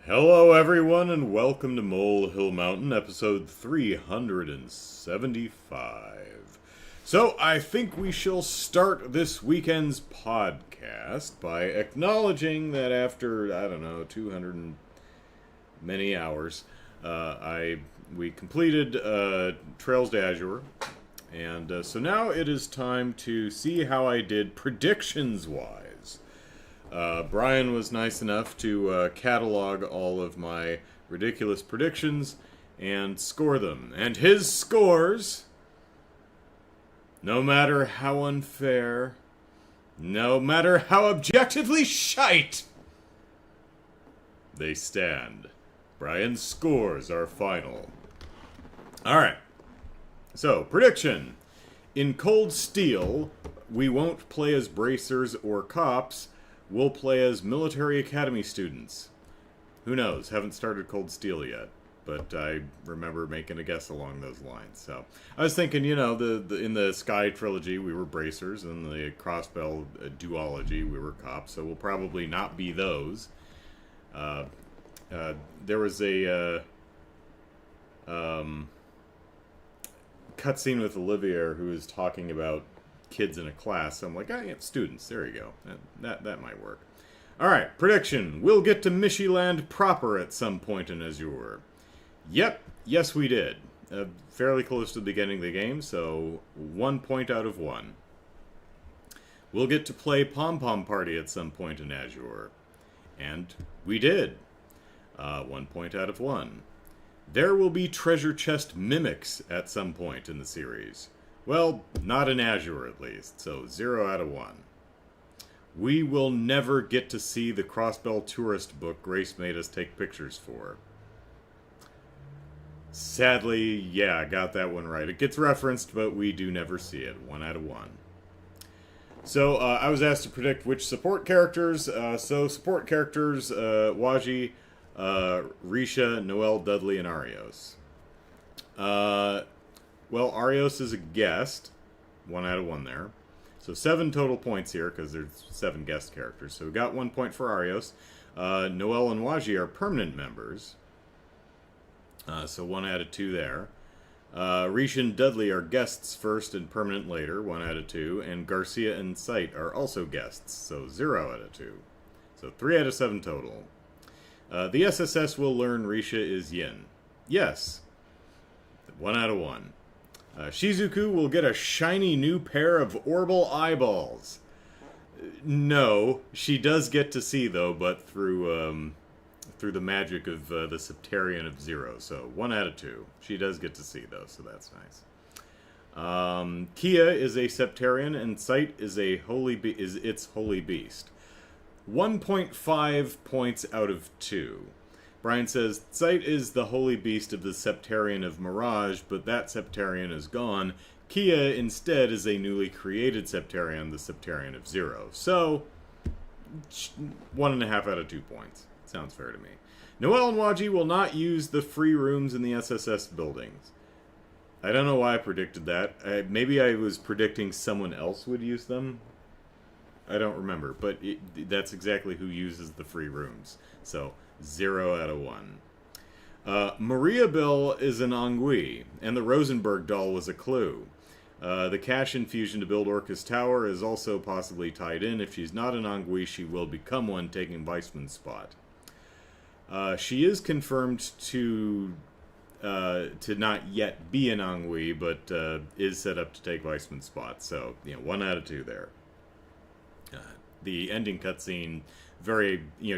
Hello, everyone, and welcome to Molehill Mountain, episode 375. So, I think we shall start this weekend's podcast by acknowledging that after, 200 and many hours, we completed Trails to Azure, and so now it is time to see how I did predictions-wise. Brian was nice enough to catalog all of my ridiculous predictions and score them. And his scores, no matter how unfair, no matter how objectively shite, they stand. Brian's scores are final. Alright, so prediction. In Cold Steel, we won't play as bracers or cops. We'll play as military academy students. Who knows? Haven't started Cold Steel yet, but I remember making a guess along those lines. So I was thinking, in the Sky trilogy we were bracers, and the Crossbell duology we were cops. So we'll probably not be those. There was a cutscene with Olivier who was talking about kids in a class. So I'm like, yeah, students. There you go. That might work. All right, prediction. We'll get to Mishyland proper at some point in Azure. Yep. Yes, we did. Fairly close to the beginning of the game, so 1 point out of 1. We'll get to play Pom Pom Party at some point in Azure. And we did. 1 point out of 1. There will be treasure chest mimics at some point in the series. Well, not in Azure at least, so 0 out of 1. We will never get to see the Crossbell tourist book Grace made us take pictures for. Sadly, yeah, I got that one right. It gets referenced, but we do never see it. 1 out of 1. So, I was asked to predict which support characters. Support characters, Waji, Risha, Noel, Dudley, and Arios. Well, Arios is a guest. 1 out of 1 there. So 7 total points here, because there's 7 guest characters. So we got 1 point for Arios. Noel and Waji are permanent members. So 1 out of 2 there. Rish and Dudley are guests first and permanent later. 1 out of 2. And Garcia and Sight are also guests. So 0 out of 2. So 3 out of 7 total. The SSS will learn Risha is Yin. Yes. 1 out of 1. Shizuku will get a shiny new pair of orbital eyeballs. No, she does get to see, though, but through the magic of the Septarian of Zero. So 1 out of 2. She does get to see, though, so that's nice. Kia is a Septarian, and Sight is its holy beast. 1.5 points out of 2. Brian says, Sight is the holy beast of the Septarian of Mirage, but that Septarian is gone. Kia, instead, is a newly created Septarian, the Septarian of Zero. So, 1.5 out of 2 points. Sounds fair to me. Noel and Waji will not use the free rooms in the SSS buildings. I don't know why I predicted that. Maybe I was predicting someone else would use them. I don't remember, but that's exactly who uses the free rooms. So, 0 out of 1. Maria Bill is an Ennui, and the Rosenberg doll was a clue. The cash infusion to build Orca's Tower is also possibly tied in. If she's not an Ennui, she will become one, taking Weissman's spot. She is confirmed to not yet be an Ennui, but is set up to take Weissman's spot. So, 1 out of 2 there. The ending cutscene,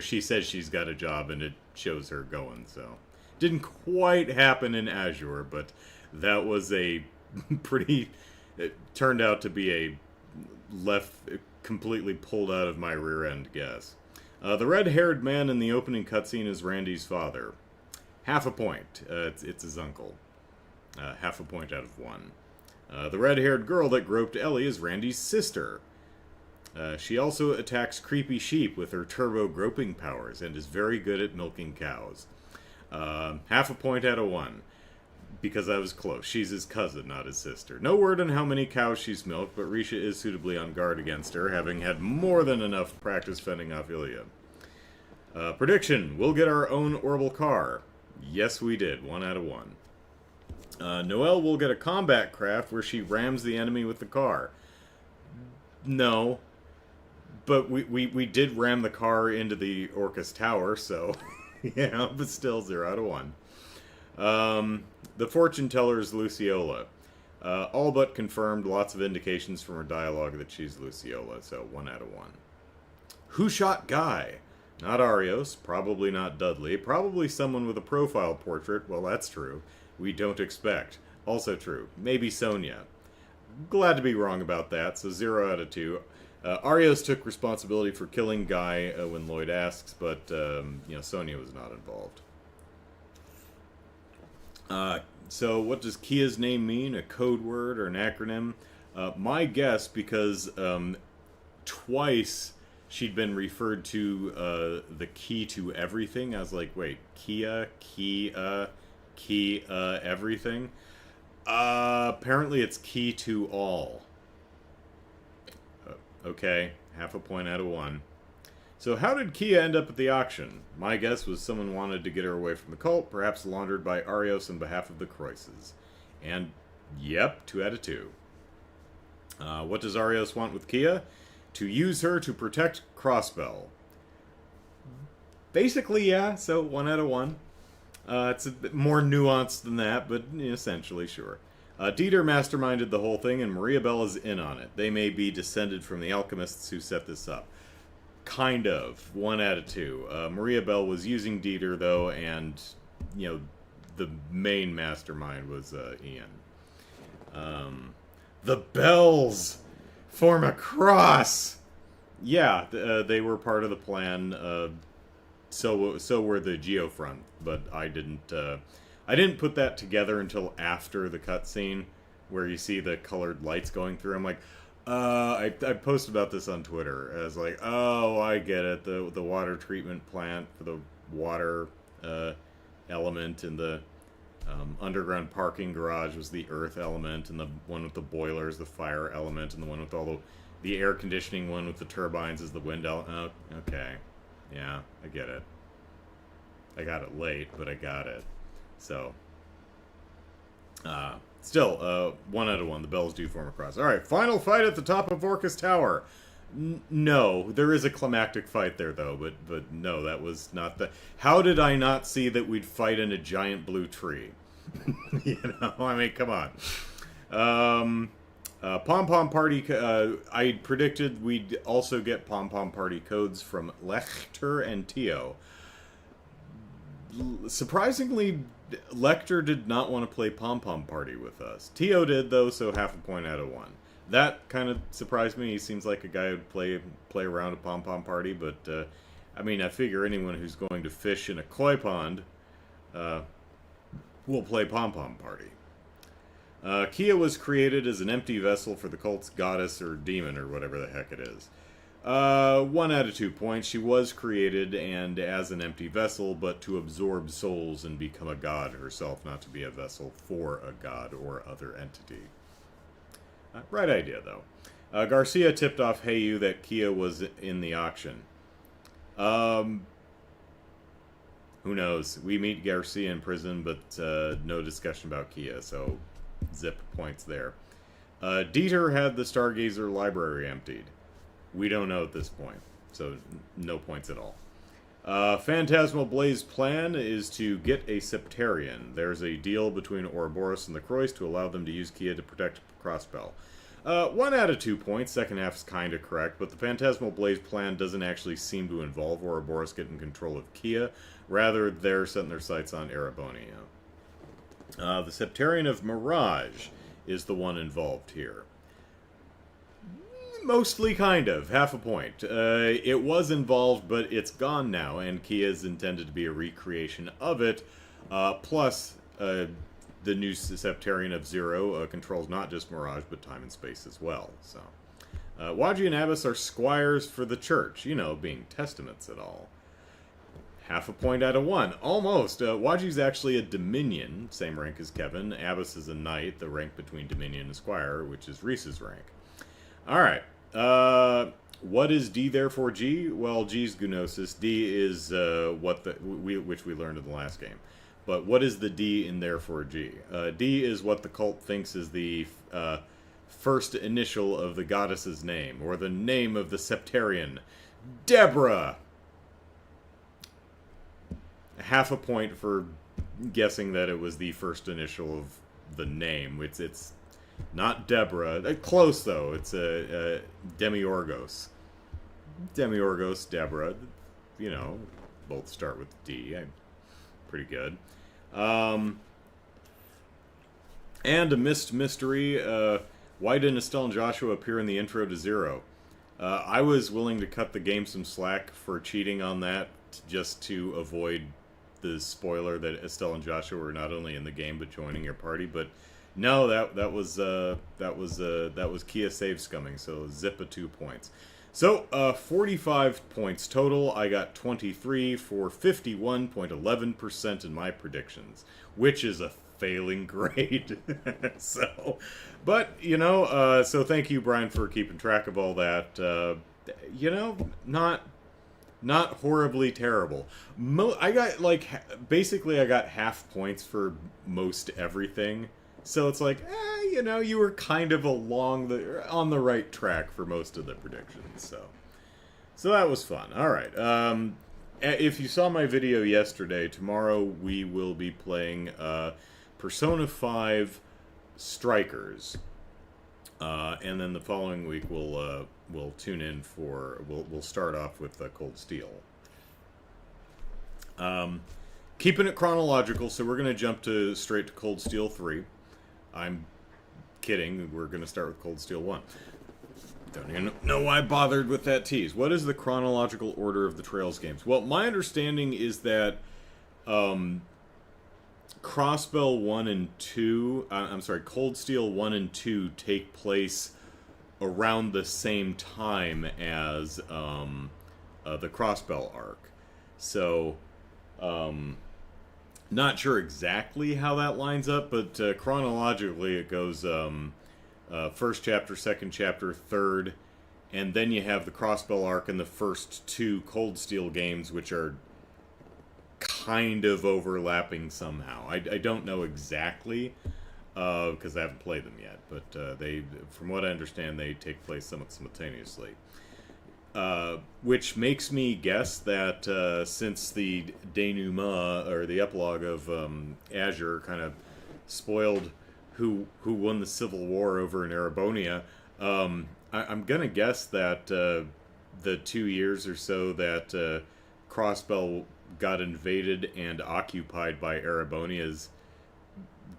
she says she's got a job, and it shows her going, so. Didn't quite happen in Azure, but that was it turned out to be a completely pulled out of my rear end guess. The red-haired man in the opening cutscene is Randy's father. 0.5 point. It's his uncle. 0.5 point out of 1. The red-haired girl that groped Ellie is Randy's sister. She also attacks creepy sheep with her turbo groping powers and is very good at milking cows. 0.5 point out of 1. Because I was close. She's his cousin, not his sister. No word on how many cows she's milked, but Risha is suitably on guard against her, having had more than enough practice fending off Ilya. Prediction, we'll get our own orbital car. Yes, we did. 1 out of 1. Noelle will get a combat craft where she rams the enemy with the car. No. But we did ram the car into the Orcus Tower, so... yeah, but still 0 out of 1. The fortune teller is Luciola. All but confirmed, lots of indications from her dialogue that she's Luciola, so 1 out of 1. Who shot Guy? Not Arios, probably not Dudley, probably someone with a profile portrait. Well, that's true. We don't expect. Also true. Maybe Sonia. Glad to be wrong about that, so 0 out of 2. Arios took responsibility for killing Guy when Lloyd asks, but, Sonia was not involved. So what does Kia's name mean? A code word or an acronym? My guess, because twice she'd been referred to the key to everything. I was like, wait, Kia, everything? Apparently it's key to all. Okay, half a point out of 1. So how did Kia end up at the auction? My guess was someone wanted to get her away from the cult, perhaps laundered by Arios on behalf of the Croises. And, yep, 2 out of 2. What does Arios want with Kia? To use her to protect Crossbell. Basically, yeah, so 1 out of 1. It's a bit more nuanced than that, but essentially, sure. Dieter masterminded the whole thing, and Maria Bell is in on it. They may be descended from the alchemists who set this up. Kind of. 1 out of 2. Maria Bell was using Dieter, though, and, the main mastermind was Ian. The Bells form a cross! Yeah, they were part of the plan. So were the Geofront, but I didn't put that together until after the cutscene, where you see the colored lights going through. I'm like, I posted about this on Twitter. I was like, oh, I get it. The water treatment plant for the water element, and the underground parking garage was the earth element, and the one with the boilers, the fire element, and the one with all the air conditioning one with the turbines is the wind element. Oh, okay. Yeah, I get it. I got it late, but I got it. So, still, 1 out of 1. The Bells do form a cross. Alright, final fight at the top of Orcus Tower. No, there is a climactic fight there, though, but no, that was not the... How did I not see that we'd fight in a giant blue tree? I mean, come on. Pom Pom Party... I predicted we'd also get Pom Pom Party codes from Lecter and Tio. Surprisingly, Lecter did not want to play Pom Pom Party with us. Tio did, though, so half a point out of 1. That kind of surprised me. He seems like a guy who'd play around a Pom Pom Party, but, I mean, I figure anyone who's going to fish in a koi pond will play Pom Pom Party. Kia was created as an empty vessel for the cult's goddess or demon or whatever the heck it is. 1 out of 2 points. She was created and as an empty vessel, but to absorb souls and become a god herself, not to be a vessel for a god or other entity. Right idea, though. Garcia tipped off Heyu that Kia was in the auction. Who knows? We meet Garcia in prison, but no discussion about Kia, so zip points there. Dieter had the Stargazer library emptied. We don't know at this point, so no points at all. Phantasmal Blaze's plan is to get a Septarian. There's a deal between Ouroboros and the Croix to allow them to use Kia to protect Crossbell. 1 out of 2 points. Second half is kind of correct, but the Phantasmal Blaze plan doesn't actually seem to involve Ouroboros getting control of Kia. Rather, they're setting their sights on Erebonia. The Septarian of Mirage is the one involved here. Mostly, kind of. Half a point. It was involved, but it's gone now, and Kia is intended to be a recreation of it. Plus, the new Septarian of Zero controls not just Mirage, but time and space as well. So, Waji and Abbas are squires for the church, being testaments and all. Half a point out of 1. Almost. Waji's actually a Dominion, same rank as Kevin. Abbas is a Knight, the rank between Dominion and Squire, which is Reese's rank. Alright. What is D therefore G? Well, G's Gnosis. D is which we learned in the last game. But what is the D in therefore G? D is what the cult thinks is the first initial of the goddess's name, or the name of the Septarian. Deborah! Half a point for guessing that it was the first initial of the name. It's not Deborah. Close, though. It's a Demiorgos. Demiorgos, Deborah. You know, both start with D. Pretty good. And a missed mystery. Why didn't Estelle and Joshua appear in the intro to Zero? I was willing to cut the game some slack for cheating on that, just to avoid the spoiler that Estelle and Joshua were not only in the game but joining your party. But no, that was Kia save scumming. So zip a 2 points. So 45 points total. I got 23 for 51.11% in my predictions, which is a failing grade. So, but you know, so thank you, Brian, for keeping track of all that. You know, not horribly terrible. I got basically I got half points for most everything. So it's like, you know, you were kind of on the right track for most of the predictions. So that was fun. All right. If you saw my video yesterday, tomorrow we will be playing Persona 5 Strikers, and then the following week we'll tune in for we'll start off with Cold Steel. Keeping it chronological, so we're going to jump straight to Cold Steel 3. I'm kidding. We're going to start with Cold Steel 1. Don't even know why I bothered with that tease. What is the chronological order of the Trails games? Well, my understanding is that Crossbell 1 and 2... Cold Steel 1 and 2 take place around the same time as the Crossbell arc. So... not sure exactly how that lines up, but chronologically it goes first chapter, second chapter, third, and then you have the Crossbell arc and the first two Cold Steel games, which are kind of overlapping somehow. I don't know exactly, because I haven't played them yet, but from what I understand, they take place somewhat simultaneously. Which makes me guess that since the denouement, or the epilogue of Azure kind of spoiled who won the Civil War over in Erebonia, I'm going to guess that the 2 years or so that Crossbell got invaded and occupied by Erebonia is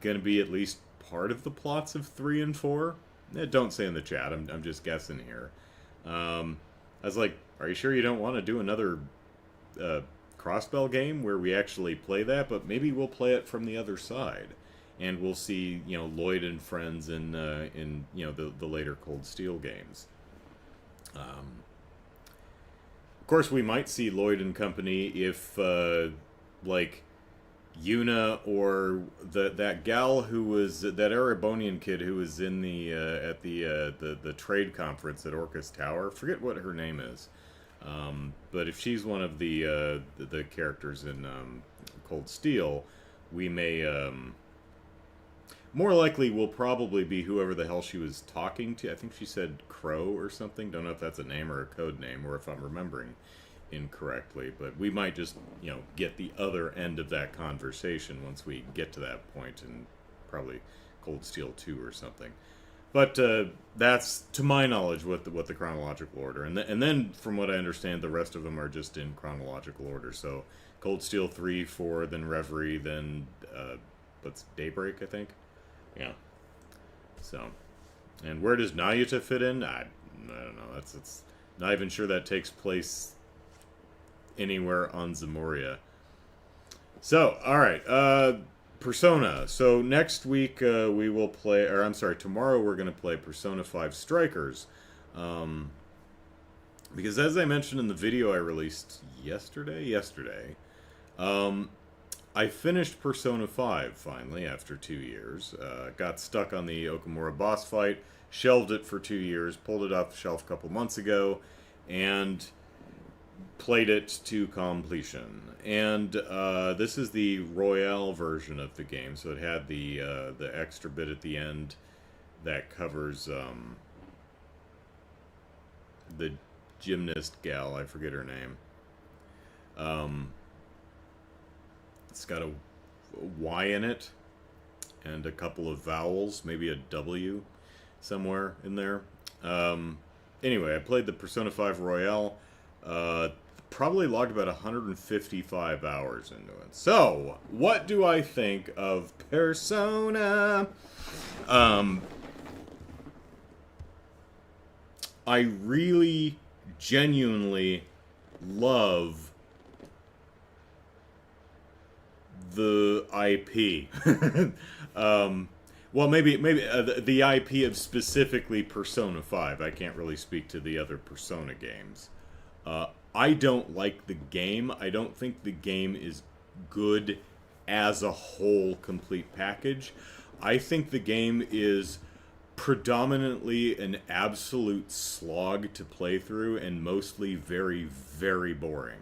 going to be at least part of the plots of 3 and 4. Don't say in the chat, I'm just guessing here. I was like, are you sure you don't want to do another Crossbell game where we actually play that? But maybe we'll play it from the other side, and we'll see, you know, Lloyd and friends in you know, the later Cold Steel games. Of course, we might see Lloyd and company if like Yuna or that gal who was that Erebonian kid who was in the at the trade conference at Orcus Tower. Forget what her name is, but if she's one of the characters in Cold Steel, we may more likely will probably be whoever the hell she was talking to. I think she said Crow or something. Don't know if that's a name or a code name, or if I'm remembering incorrectly, but we might just, you know, get the other end of that conversation once we get to that point in probably Cold Steel 2 or something. But that's, to my knowledge, what the chronological order. And then, from what I understand, the rest of them are just in chronological order. So Cold Steel 3, 4, then Reverie, then what's Daybreak, I think? Yeah. So, and where does Nayuta fit in? I don't know. It's not even sure that takes place anywhere on Zamoria. So, alright, Persona. So next week we will play, or I'm sorry, tomorrow we're going to play Persona 5 Strikers. Because as I mentioned in the video I released yesterday, I finished Persona 5 finally after 2 years. Got stuck on the Okamura boss fight, shelved it for 2 years, pulled it off the shelf a couple months ago, and played it to completion. And this is the Royale version of the game, so it had the extra bit at the end that covers the gymnast gal. I forget her name. It's got a Y in it and a couple of vowels, maybe a W somewhere in there. Anyway, I played the Persona 5 Royale. Probably logged about 155 hours into it. So, what do I think of Persona? I really, genuinely love the IP. Well, maybe the IP of specifically Persona 5. I can't really speak to the other Persona games. I don't like the game. I don't think the game is good as a whole complete package. I think the game is predominantly an absolute slog to play through and mostly very, very boring.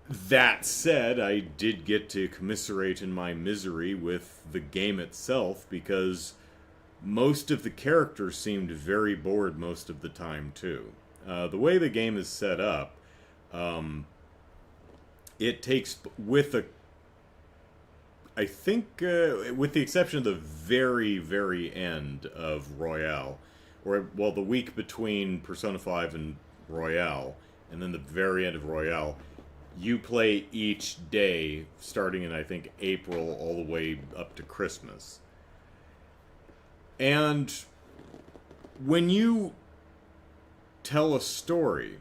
That said, I did get to commiserate in my misery with the game itself because most of the characters seemed very bored most of the time, too. The way the game is set up, it takes, with the exception of the very, very end of Royale, or, well, the week between Persona 5 and Royale, and then the very end of Royale, you play each day, starting in, I think, April all the way up to Christmas. And when you tell a story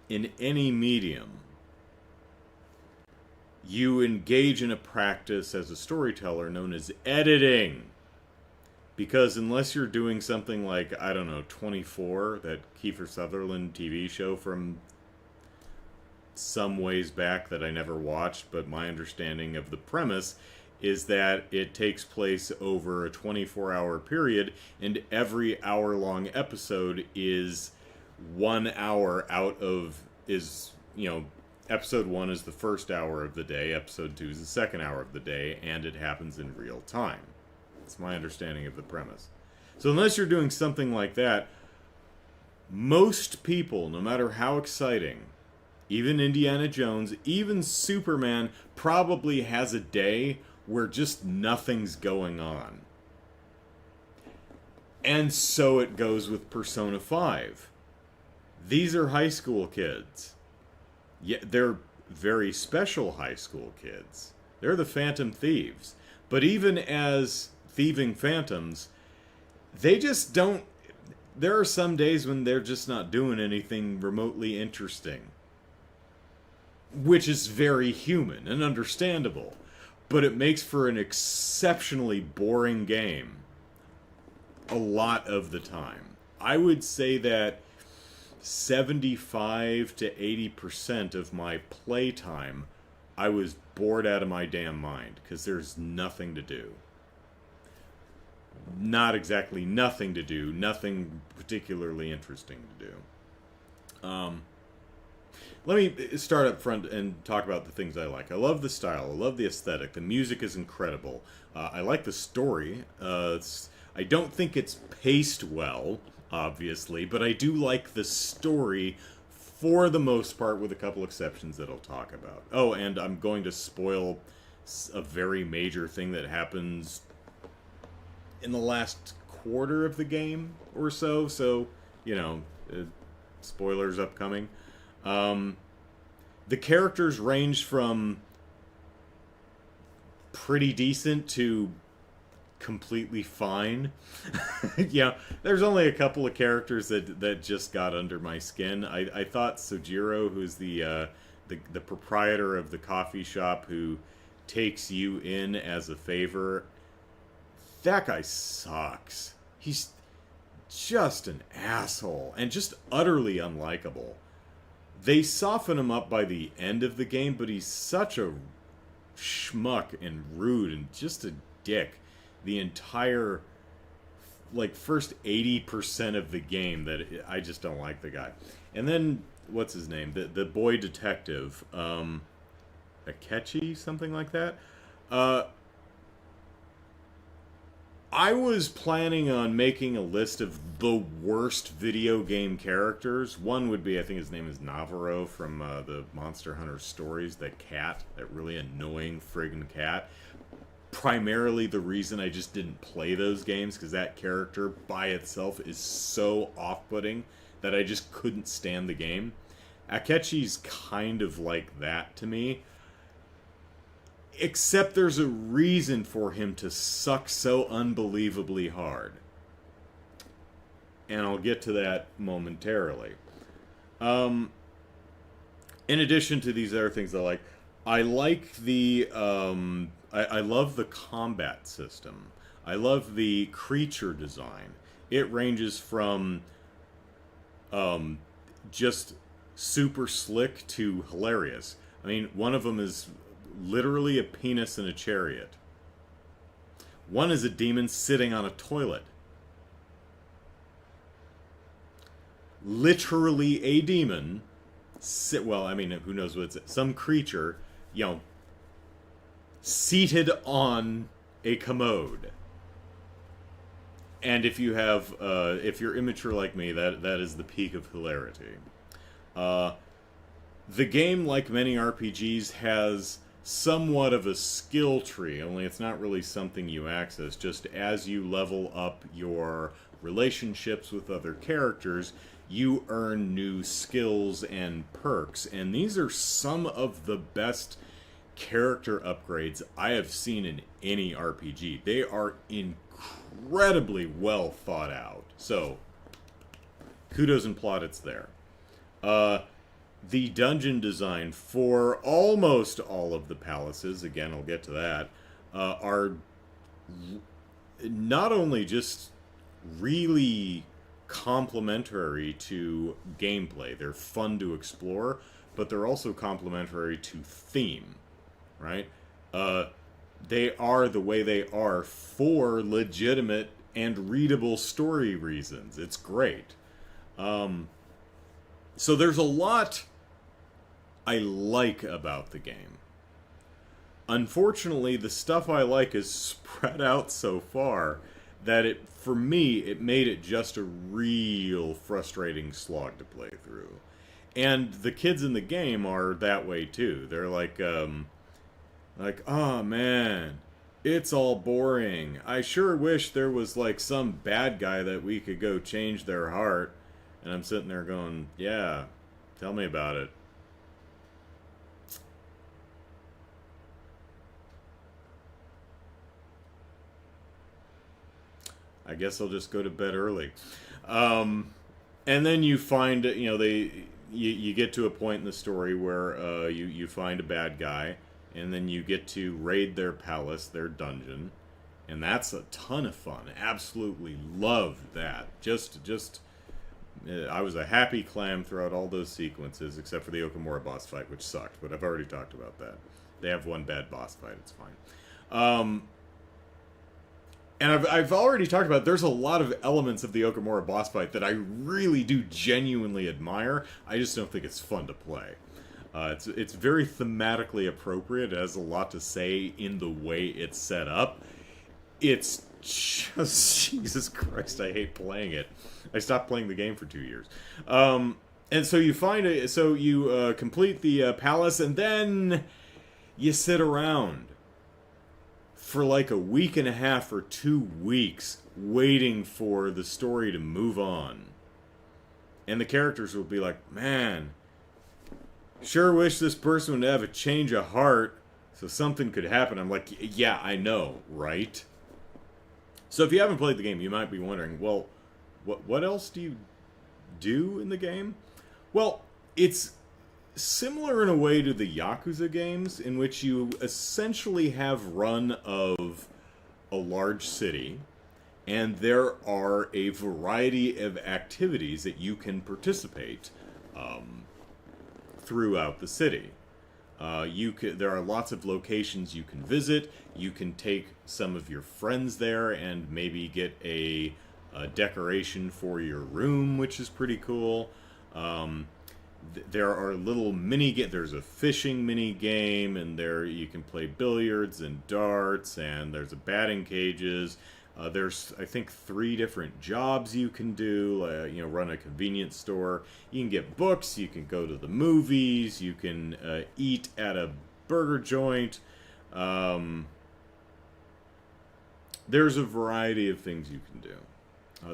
in any medium, you engage in a practice as a storyteller known as editing. Because unless you're doing something like, I don't know, 24, that Kiefer Sutherland TV show from some ways back that I never watched, but my understanding of the premise is that it takes place over a 24-hour period, and every hour-long episode is 1 hour out of, episode 1 is the first hour of the day, episode 2 is the second hour of the day, and it happens in real time. That's my understanding of the premise. So unless you're doing something like that, most people, no matter how exciting, even Indiana Jones, even Superman, probably has a day where just nothing's going on. And so it goes with Persona 5. These are high school kids. Yeah, they're very special high school kids. They're the Phantom Thieves. But even as thieving phantoms, they just don't... There are some days when they're just not doing anything remotely interesting. Which is very human and understandable. But it makes for an exceptionally boring game a lot of the time. I would say that 75 to 80% of my playtime, I was bored out of my damn mind because there's nothing to do. Not exactly nothing to do, nothing particularly interesting to do. Let me start up front and talk about the things I like. I love the style. I love the aesthetic. The music is incredible. I like the story. I don't think it's paced well, obviously, but I do like the story for the most part, with a couple exceptions that I'll talk about. Oh, and I'm going to spoil a very major thing that happens in the last quarter of the game or so. So, spoilers upcoming. The characters range from pretty decent to completely fine. There's only a couple of characters that just got under my skin. I thought Sojiro, who's the proprietor of the coffee shop who takes you in as a favor, that guy sucks. He's just an asshole and just utterly unlikable. They soften him up by the end of the game, but he's such a schmuck and rude and just a dick the entire like first 80% of the game that I just don't like the guy. And then what's his name? The boy detective, Akechi, something like that. Uh, I was planning on making a list of the worst video game characters. One would be, I think his name is Navarro from the Monster Hunter stories. That cat, that really annoying friggin' cat. Primarily the reason I just didn't play those games, because that character by itself is so off-putting that I just couldn't stand the game. Akechi's kind of like that to me. Except there's a reason for him to suck so unbelievably hard. And I'll get to that momentarily. In addition to these other things I like the, I love the combat system. I love the creature design. It ranges from, just super slick to hilarious. I mean, one of them is literally a penis in a chariot. One is a demon sitting on a toilet. Literally a demon, well, I mean, who knows what it's... Some creature, seated on a commode. And if you have, if you're immature like me, that is the peak of hilarity. The game, like many RPGs, has somewhat of a skill tree, only it's not really something you access. Just as you level up your relationships with other characters, you earn new skills and perks. And these are some of the best character upgrades I have seen in any RPG. They are incredibly well thought out. So, kudos and plaudits there. The dungeon design for almost all of the palaces, again, I'll get to that, are not only just really complementary to gameplay, they're fun to explore, but they're also complementary to theme, right? They are the way they are for legitimate and readable story reasons. It's great. So there's a lot I like about the game. Unfortunately, the stuff I like is spread out so far that for me, it made it just a real frustrating slog to play through. And the kids in the game are that way too. They're like, oh man, it's all boring. I sure wish there was like some bad guy that we could go change their heart. And I'm sitting there going, yeah, tell me about it. I guess I'll just go to bed early. And then you find, you get to a point in the story where you find a bad guy, and then you get to raid their palace, their dungeon, and that's a ton of fun. Absolutely loved that. I was a happy clam throughout all those sequences, except for the Okamura boss fight, which sucked, but I've already talked about that. They have one bad boss fight, it's fine. And I've already talked about, there's a lot of elements of the Okamura boss fight that I really do genuinely admire. I just don't think it's fun to play. It's very thematically appropriate. It has a lot to say in the way it's set up. It's just, Jesus Christ, I hate playing it. I stopped playing the game for 2 years. And so you complete the palace, and then you sit around for like a week and a half or 2 weeks waiting for the story to move on. And the characters will be like, man, sure wish this person would have a change of heart so something could happen. I'm like, yeah, I know, right? So if you haven't played the game, you might be wondering, well, what else do you do in the game? Well, it's similar in a way to the Yakuza games, in which you essentially have run of a large city, and there are a variety of activities that you can participate throughout the city. There are lots of locations you can visit. You can take some of your friends there and maybe get a decoration for your room, which is pretty cool. Um, there are little there's a fishing mini game, and there you can play billiards and darts, and there's a batting cages. There's, I think, 3 different jobs you can do. Run a convenience store. You can get books. You can go to the movies. You can eat at a burger joint. There's a variety of things you can do.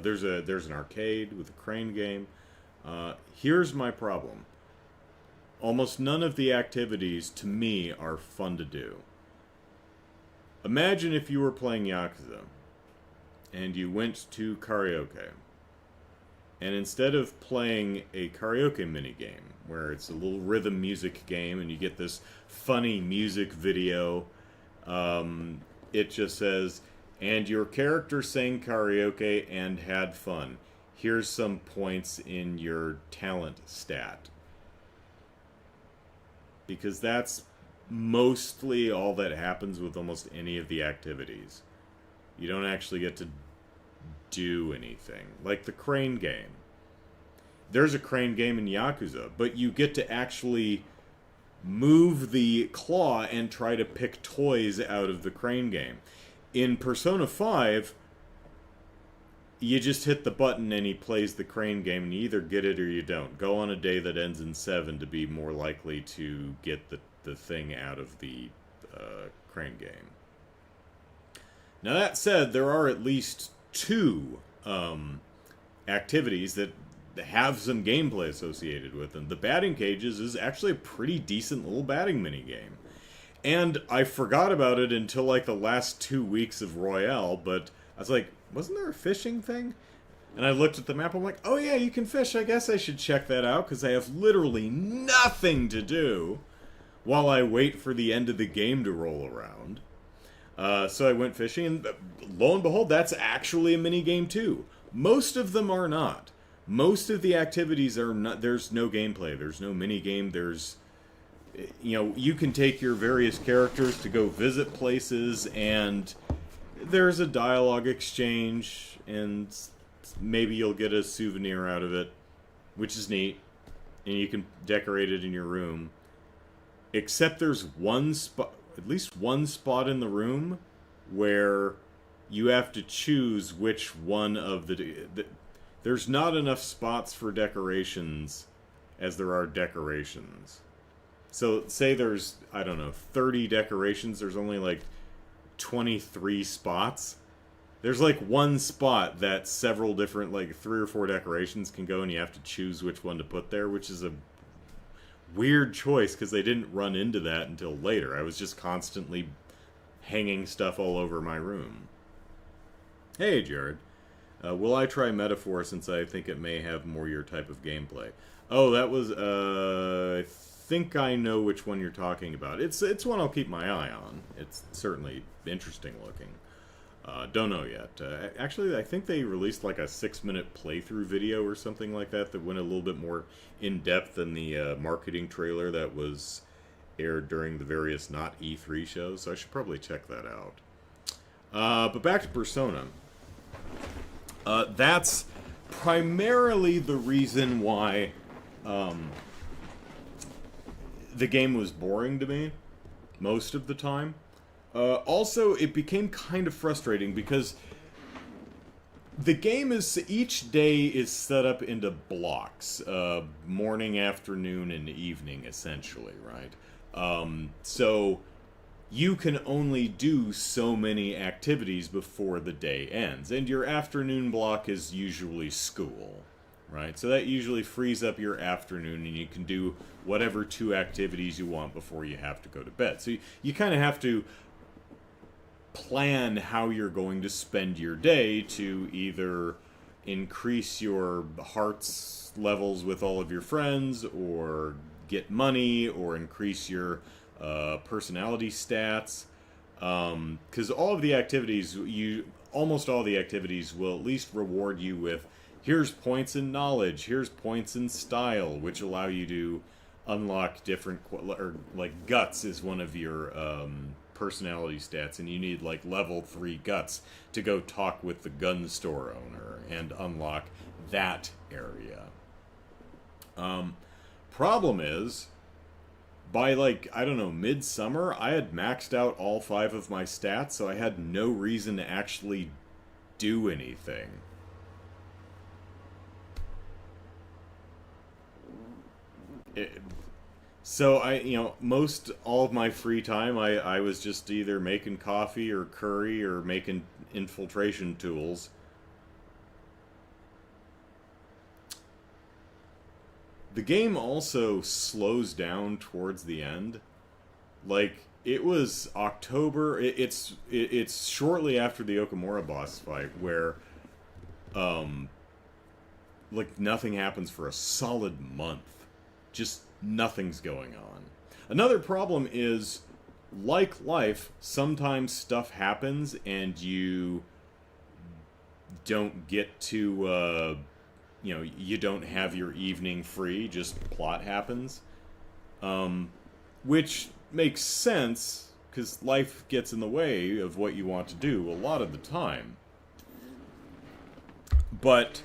There's an arcade with a crane game. Here's my problem. Almost none of the activities, to me, are fun to do. Imagine if you were playing Yakuza, and you went to karaoke. And instead of playing a karaoke minigame, where it's a little rhythm music game, and you get this funny music video, it just says, and your character sang karaoke and had fun. Here's some points in your talent stat. Because that's mostly all that happens with almost any of the activities. You don't actually get to do anything. Like the crane game. There's a crane game in Yakuza, but you get to actually move the claw and try to pick toys out of the crane game. In Persona 5, you just hit the button and he plays the crane game, and you either get it or you don't. Go on a day that ends in 7 to be more likely to get the thing out of the crane game. Now that said, there are at least 2 activities that have some gameplay associated with them. The batting cages is actually a pretty decent little batting minigame. And I forgot about it until like the last 2 weeks of Royale, but I was like, wasn't there a fishing thing? And I looked at the map, I'm like, oh yeah, you can fish. I guess I should check that out, because I have literally nothing to do while I wait for the end of the game to roll around. So I went fishing, and lo and behold, that's actually a mini game too. Most of them are not. Most of the activities are not. There's no gameplay. There's no mini game. There's, you can take your various characters to go visit places, and there's a dialogue exchange, and maybe you'll get a souvenir out of it, which is neat, and you can decorate it in your room. Except there's one spot, at least one spot in the room, where you have to choose which one of there's not enough spots for decorations as there are decorations. So say there's, 30 decorations, there's only like 23 spots. There's like one spot that several different, like 3 or 4 decorations can go, and you have to choose which one to put there, which is a weird choice because they didn't run into that until later. I was just constantly hanging stuff all over my room. Hey, Jared. Will I try Metaphor, since I think it may have more your type of gameplay? Oh, that was, I think I know which one you're talking about. It's one I'll keep my eye on. It's certainly interesting looking. Don't know yet. Actually, I think they released like a 6-minute playthrough video or something like that went a little bit more in-depth than the marketing trailer that was aired during the various not E3 shows, so I should probably check that out. But back to Persona. That's primarily the reason why the game was boring to me most of the time. Also, it became kind of frustrating because the game each day is set up into blocks, morning, afternoon, and evening, essentially, right? So you can only do so many activities before the day ends, and your afternoon block is usually school, right? So that usually frees up your afternoon, and you can do whatever 2 activities you want before you have to go to bed. So you kind of have to plan how you're going to spend your day to either increase your heart's levels with all of your friends, or get money, or increase your personality stats. Because all of the activities, almost all the activities will at least reward you with, here's points in knowledge, here's points in style, which allow you to unlock different, or like guts is one of your personality stats, and you need like level 3 guts to go talk with the gun store owner and unlock that area. Problem is, by like, I don't know, midsummer, I had maxed out all 5 of my stats, so I had no reason to actually do anything. So most all of my free time, I was just either making coffee or curry or making infiltration tools. The game also slows down towards the end. Like, it was October. It's shortly after the Okamura boss fight where, like, nothing happens for a solid month. Just nothing's going on. Another problem is, like life, sometimes stuff happens and you don't get to, you don't have your evening free, just plot happens. Which makes sense, because life gets in the way of what you want to do a lot of the time. But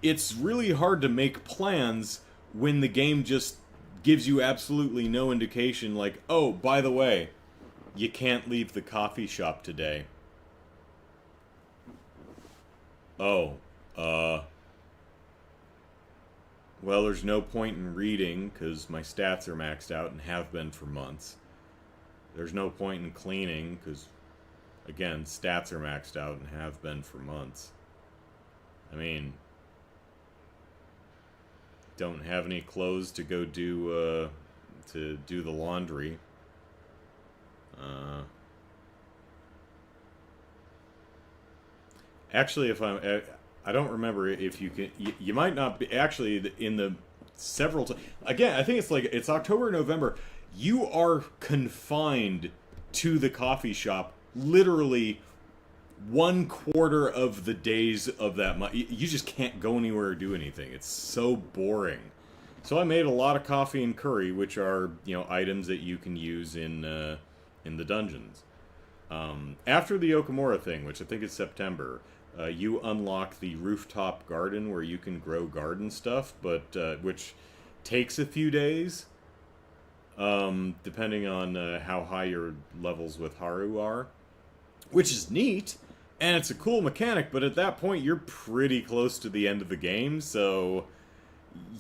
it's really hard to make plans when the game just gives you absolutely no indication, like, oh, by the way, you can't leave the coffee shop today. Oh, well, there's no point in reading, because my stats are maxed out and have been for months. There's no point in cleaning, because, again, stats are maxed out and have been for months. I mean, don't have any clothes to go do the laundry. Actually, if I don't remember if you can. You might not be actually in the several. Again, I think it's October, November. You are confined to the coffee shop literally 1/4 of the days of that month. You just can't go anywhere or do anything. It's so boring. So I made a lot of coffee and curry, which are items that you can use in the dungeons. After the Okamura thing, which I think is September. You unlock the rooftop garden where you can grow garden stuff, but which takes a few days, depending on how high your levels with Haru are, which is neat, and it's a cool mechanic, but at that point you're pretty close to the end of the game, so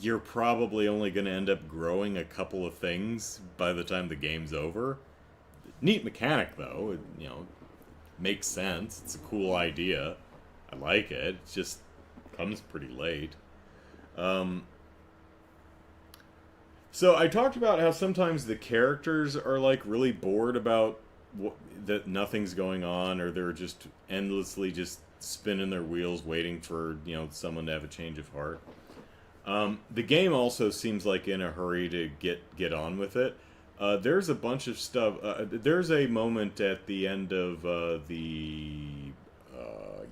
you're probably only going to end up growing a couple of things by the time the game's over. Neat mechanic, though. It, makes sense. It's a cool idea. I like it. It just comes pretty late. So I talked about how sometimes the characters are like really bored about that nothing's going on, or they're just endlessly just spinning their wheels waiting for someone to have a change of heart. The game also seems like in a hurry to get on with it. There's a bunch of stuff. There's a moment at the end of the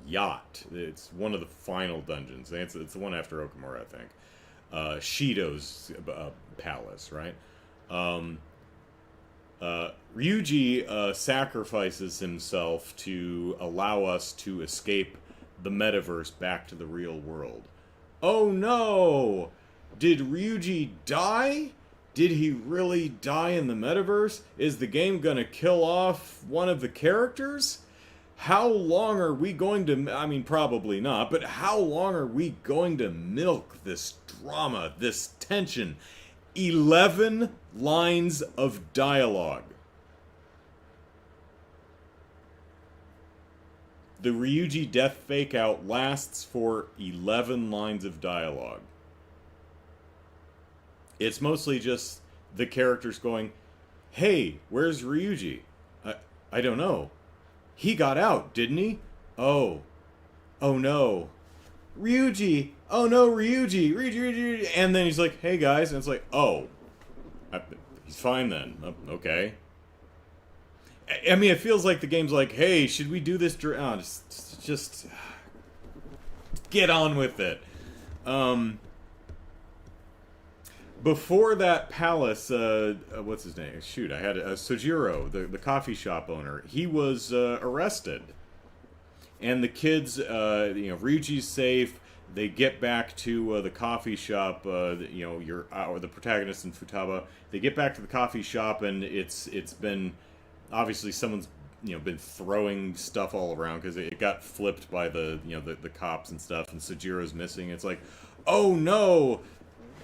yacht. It's one of the final dungeons. It's the one after Okamura, I think. Shido's palace, right? Ryuji sacrifices himself to allow us to escape the metaverse back to the real world. Oh no! Did Ryuji die? Did he really die in the metaverse? Is the game gonna kill off one of the characters? How long are we going to... I mean, probably not, but how long are we going to milk this drama, this tension? 11 lines of dialogue. The Ryuji death fake-out lasts for 11 lines of dialogue. It's mostly just the characters going, hey, where's Ryuji? I don't know. He got out, didn't he? Oh no. Ryuji! Oh no, Ryuji! And then he's like, hey guys, and it's like, oh. He's fine then. Okay. I mean, it feels like the game's like, hey, should we do this? Just Before that palace, what's his name? Shoot, I had Sojiro, the coffee shop owner. He was arrested, and the kids, Ryuji's safe. They get back to the coffee shop. Or the protagonist in Futaba. They get back to the coffee shop, and it's been obviously someone's been throwing stuff all around because it got flipped by the cops and stuff, and Sojiro's missing. It's like, oh no,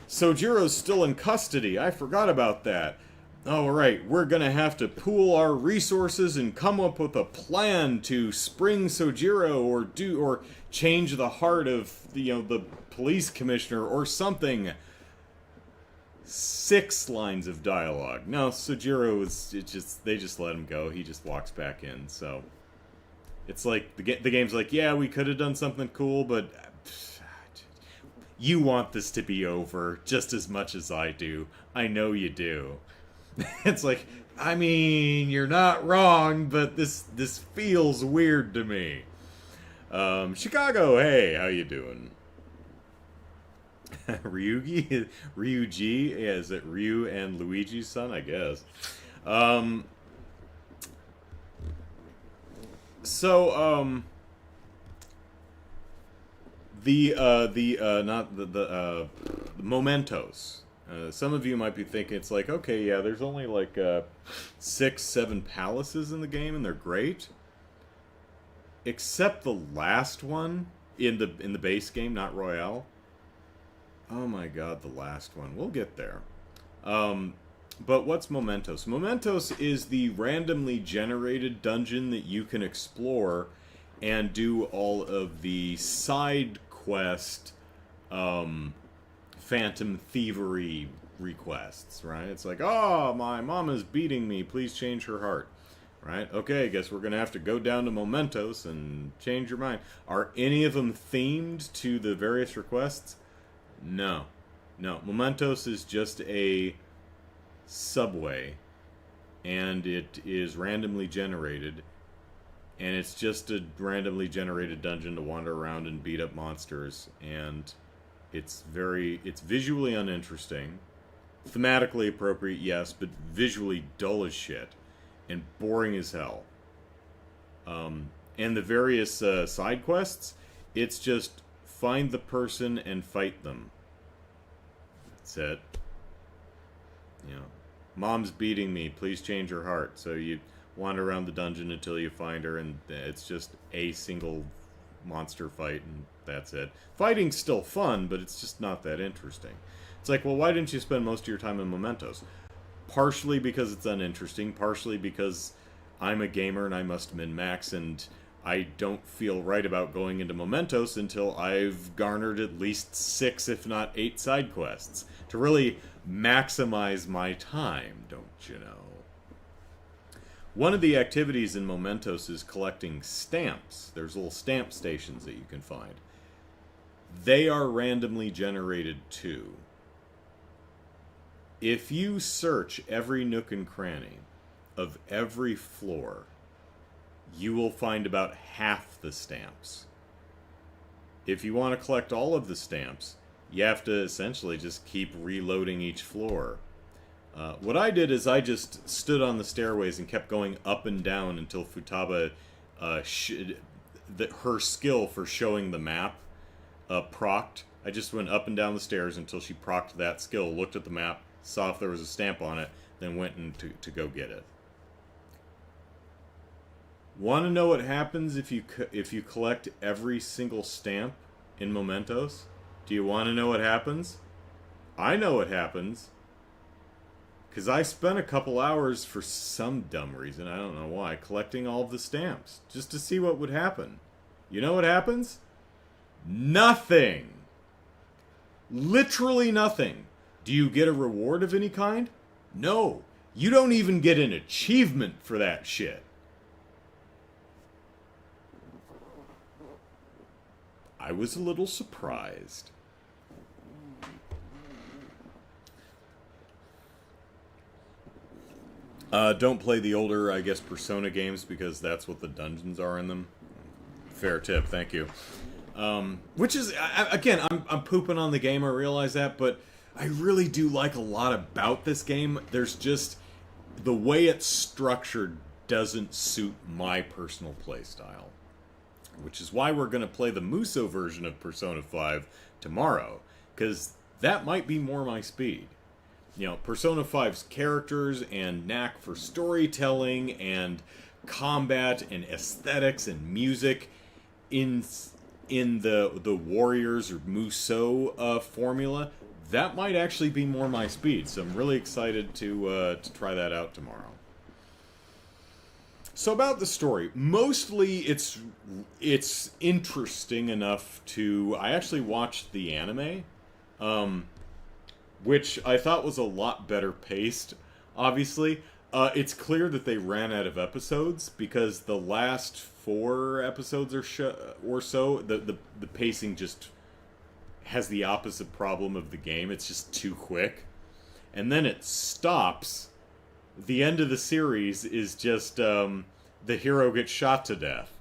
Sojiro's still in custody. I forgot about that. All right, we're gonna have to pool our resources and come up with a plan to spring Sojiro or change the heart of the police commissioner or something. 6 lines of dialogue. No, Sojiro they just let him go. He just walks back in. So it's like the game's like, yeah, we could have done something cool, but you want this to be over just as much as I do. I know you do. It's like, I mean, you're not wrong, but this feels weird to me. Chicago, hey, how you doing? Ryuji? Yeah, is it Ryu and Luigi's son? I guess. The mementos. Some of you might be thinking it's like, okay, yeah, there's only like 6, 7 palaces in the game, and they're great, except the last one in the base game, not Royale. Oh my god, the last one. We'll get there. But what's Mementos? Mementos is the randomly generated dungeon that you can explore and do all of the side quest phantom thievery requests, right? It's like, oh, my mom is beating me, please change her heart. Right? Okay, I guess we're going to have to go down to Mementos and change your mind. Are any of them themed to the various requests? No. Mementos is just a subway, and it is randomly generated, and it's just a randomly generated dungeon to wander around and beat up monsters, and it's visually uninteresting. Thematically appropriate, yes, but visually dull as shit, and boring as hell. And the various side quests, it's just find the person and fight them. That's it. Mom's beating me, please change her heart. So you wander around the dungeon until you find her, and it's just a single monster fight, and that's it. Fighting's still fun, but it's just not that interesting. It's like, well, why didn't you spend most of your time in Mementos? Partially because it's uninteresting, partially because I'm a gamer and I must min-max, and I don't feel right about going into Mementos until I've garnered at least 6, if not 8 side quests to really maximize my time, don't you know? One of the activities in Mementos is collecting stamps. There's little stamp stations that you can find. They are randomly generated too. If you search every nook and cranny of every floor, you will find about half the stamps. If you want to collect all of the stamps, you have to essentially just keep reloading each floor. What I did is I just stood on the stairways and kept going up and down until Futaba, her skill for showing the map, procced. I just went up and down the stairs until she procced that skill, looked at the map, saw if there was a stamp on it, then went to go get it. Want to know what happens if you collect every single stamp in Mementos? Do you want to know what happens? I know what happens. Because I spent a couple hours for some dumb reason, I don't know why, collecting all of the stamps. Just to see what would happen. You know what happens? Nothing! Literally nothing. Do you get a reward of any kind? No. You don't even get an achievement for that shit. I was a little surprised. Don't play the older, I guess, Persona games because that's what the dungeons are in them. Fair tip, thank you. Which is, again, I'm pooping on the game, I realize that, but I really do like a lot about this game. There's just the way it's structured doesn't suit my personal playstyle, which is why we're going to play the Muso version of Persona 5 tomorrow, because that might be more my speed. You know, Persona 5's characters and knack for storytelling and combat and aesthetics and music in the Warriors or Muso formula, that might actually be more my speed. So I'm really excited to try that out tomorrow. So about the story, mostly it's interesting enough to... I actually watched the anime, which I thought was a lot better paced, obviously. It's clear that they ran out of episodes, because the last 4 episodes or so, the pacing just has the opposite problem of the game. It's just too quick. And then it stops. The end of the series is just the hero gets shot to death.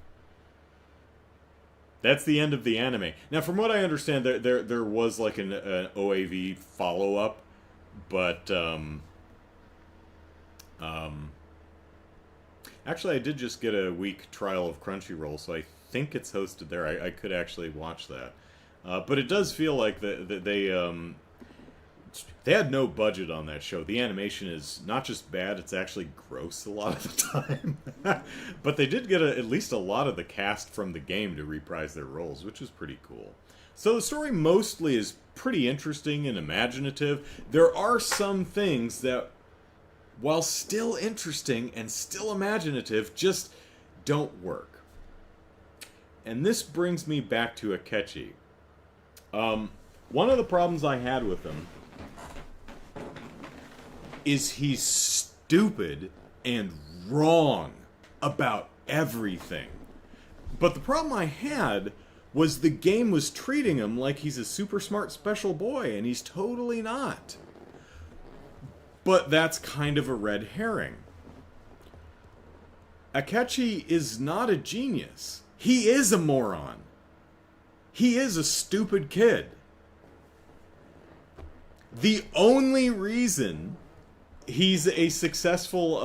That's the end of the anime. Now, from what I understand, there was like an OAV follow-up, but actually I did just get a week trial of Crunchyroll, so I think it's hosted there. I could actually watch that. But it does feel like they had no budget on that show. The animation is not just bad, it's actually gross a lot of the time. But they did get at least a lot of the cast from the game to reprise their roles, which is pretty cool. So the story mostly is pretty interesting and imaginative. There are some things that, while still interesting and still imaginative, just don't work. And this brings me back to Akechi. One of the problems I had with him is he's stupid and wrong about everything. But the problem I had was the game was treating him like he's a super smart special boy, and he's totally not. But that's kind of a red herring. Akechi is not a genius. He is a moron. He is a stupid kid. The only reason he's a successful,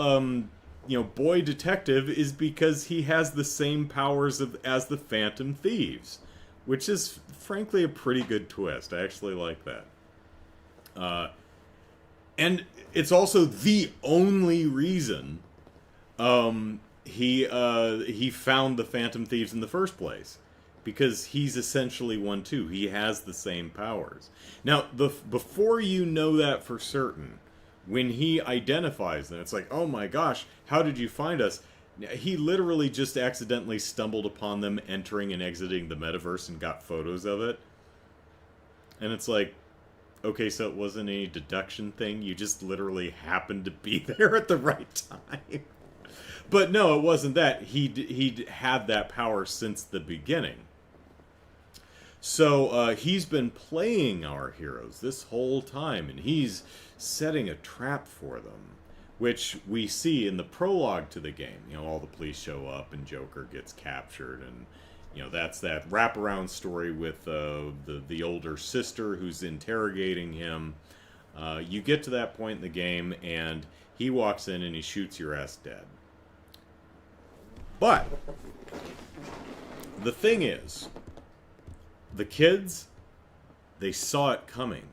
boy detective is because he has the same powers as the Phantom Thieves, which is, frankly, a pretty good twist. I actually like that. And it's also the only reason he found the Phantom Thieves in the first place. Because he's essentially one too. He has the same powers. Now, before you know that for certain, when he identifies them, it's like, oh my gosh, how did you find us? He literally just accidentally stumbled upon them entering and exiting the metaverse and got photos of it. And it's like, okay, so it wasn't any deduction thing. You just literally happened to be there at the right time. But no, it wasn't that. He'd had that power since the beginning. So he's been playing our heroes this whole time, and he's setting a trap for them, which we see in the prologue to the game. You know, all the police show up, and Joker gets captured, and that's that wraparound story with the older sister who's interrogating him. You get to that point in the game, and he walks in and he shoots your ass dead. But the thing is, the kids, they saw it coming.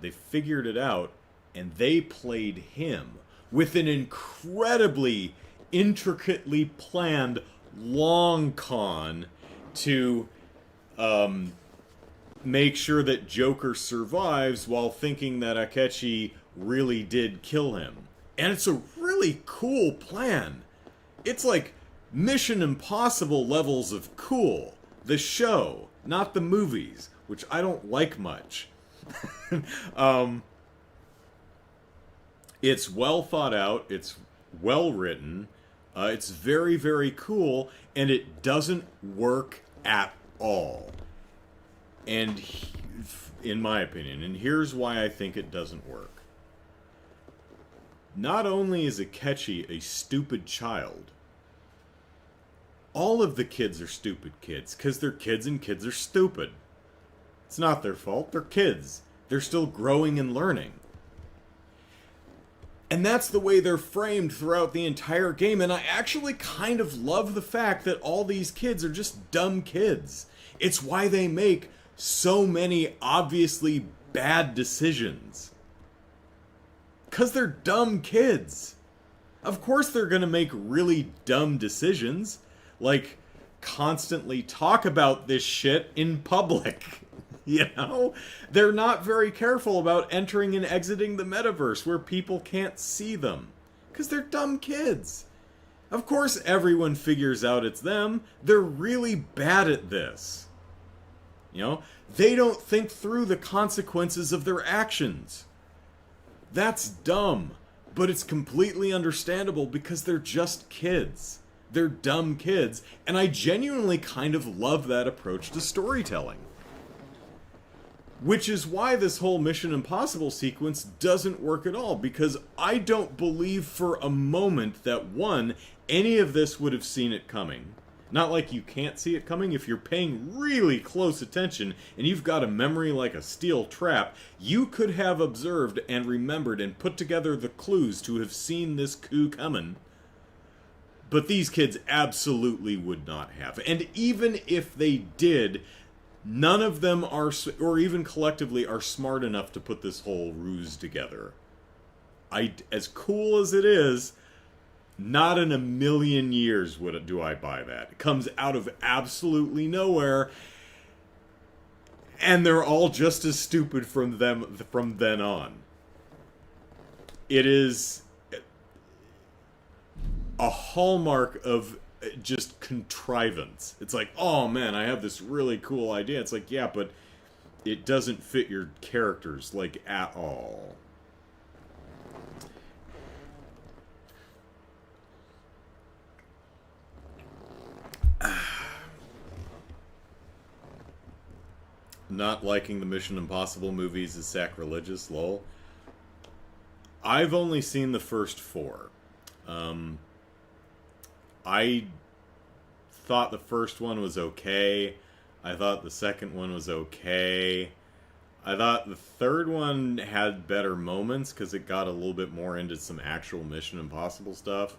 They figured it out, and they played him with an incredibly intricately planned long con to make sure that Joker survives while thinking that Akechi really did kill him. And it's a really cool plan. It's like Mission Impossible levels of cool. The show, not the movies, which I don't like much. It's well thought out, it's well written, it's very, very cool, and it doesn't work at all. And in my opinion, and here's why I think it doesn't work. Not only is Akechi a stupid child, all of the kids are stupid kids, because they're kids and kids are stupid. It's not their fault, they're kids. They're still growing and learning. And that's the way they're framed throughout the entire game. And I actually kind of love the fact that all these kids are just dumb kids. It's why they make so many obviously bad decisions. Because they're dumb kids. Of course they're going to make really dumb decisions. Like, constantly talk about this shit in public. You know? They're not very careful about entering and exiting the metaverse where people can't see them. Because they're dumb kids. Of course everyone figures out it's them. They're really bad at this. You know? They don't think through the consequences of their actions. That's dumb. But it's completely understandable because they're just kids. They're dumb kids. And I genuinely kind of love that approach to storytelling. Which is why this whole Mission Impossible sequence doesn't work at all, because I don't believe for a moment that, one, any of this would have seen it coming. Not like you can't see it coming. If you're paying really close attention and you've got a memory like a steel trap, you could have observed and remembered and put together the clues to have seen this coup coming. But these kids absolutely would not have. And even if they did, none of them are, or even collectively, are smart enough to put this whole ruse together. As cool as it is, not in a million years do I buy that. It comes out of absolutely nowhere, and they're all just as stupid from then on. It is a hallmark of just contrivance. It's like, oh man, I have this really cool idea. It's like, yeah, but it doesn't fit your characters, like, at all. Not liking the Mission Impossible movies is sacrilegious, lol. I've only seen the first 4. I thought the first one was okay. I thought the second one was okay. I thought the third one had better moments because it got a little bit more into some actual Mission Impossible stuff.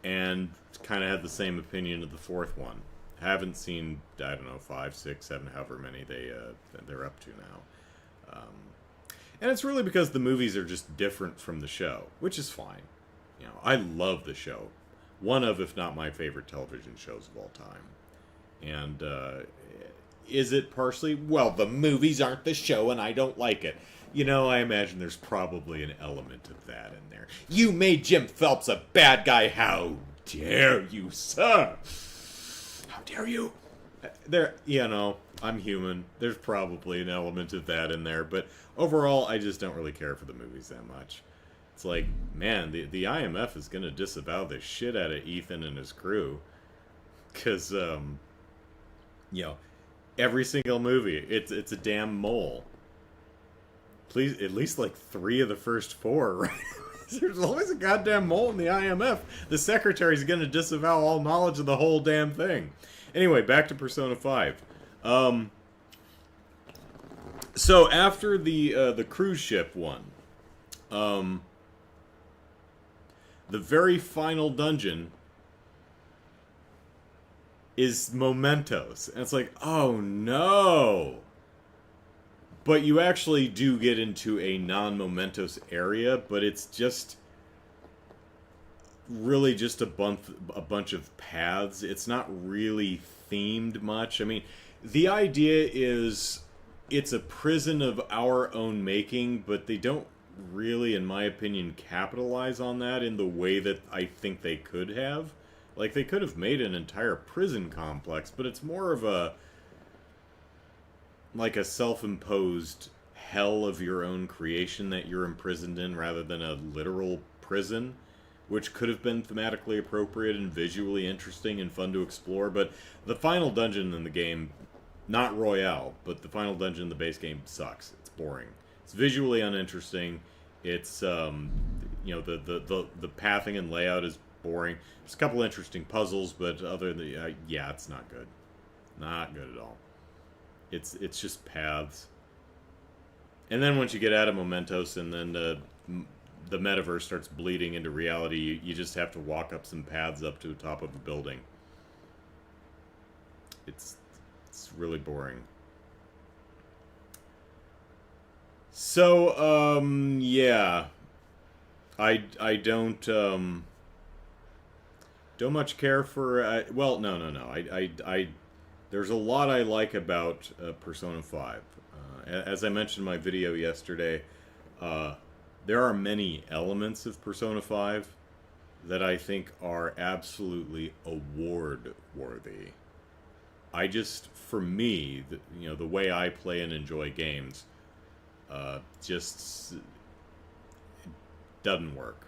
And kind of had the same opinion of the fourth one. Haven't seen, I don't know, 5, 6, 7, however many they're up to now. And it's really because the movies are just different from the show, which is fine. You know, I love the show. One of, if not my favorite television shows of all time. And, is it partially? Well, the movies aren't the show and I don't like it. You know, I imagine there's probably an element of that in there. You made Jim Phelps a bad guy. How dare you, sir? How dare you? There, you know, I'm human. There's probably an element of that in there. But overall, I just don't really care for the movies that much. It's like, man, the IMF is going to disavow the shit out of Ethan and his crew. Because, you know, every single movie, it's a damn mole. Please, at least like 3 of the first 4, right? There's always a goddamn mole in the IMF. The secretary's going to disavow all knowledge of the whole damn thing. Anyway, back to Persona 5. So after the cruise ship one, the very final dungeon is Mementos. And it's like, oh no! But you actually do get into a non-Mementos area, but it's just really just a bunch of paths. It's not really themed much. I mean, the idea is it's a prison of our own making, but they don't really, in my opinion, capitalize on that in the way that I think they could have. Like, they could have made an entire prison complex, but it's more of a self-imposed hell of your own creation that you're imprisoned in rather than a literal prison, which could have been thematically appropriate and visually interesting and fun to explore. But the final dungeon in the game, not Royale, but the final dungeon in the base game sucks. It's boring. It's visually uninteresting. It's, you know, the pathing and layout is boring. There's a couple interesting puzzles, but other than, yeah, it's not good. Not good at all. It's just paths. And then once you get out of Mementos, and then the metaverse starts bleeding into reality, you just have to walk up some paths up to the top of a building. It's really boring. So, yeah. I don't much care for. Well, no. There's a lot I like about Persona 5. As I mentioned in my video yesterday, uh, there are many elements of Persona 5 that I think are absolutely award worthy. For me, the way I play and enjoy games, just doesn't work.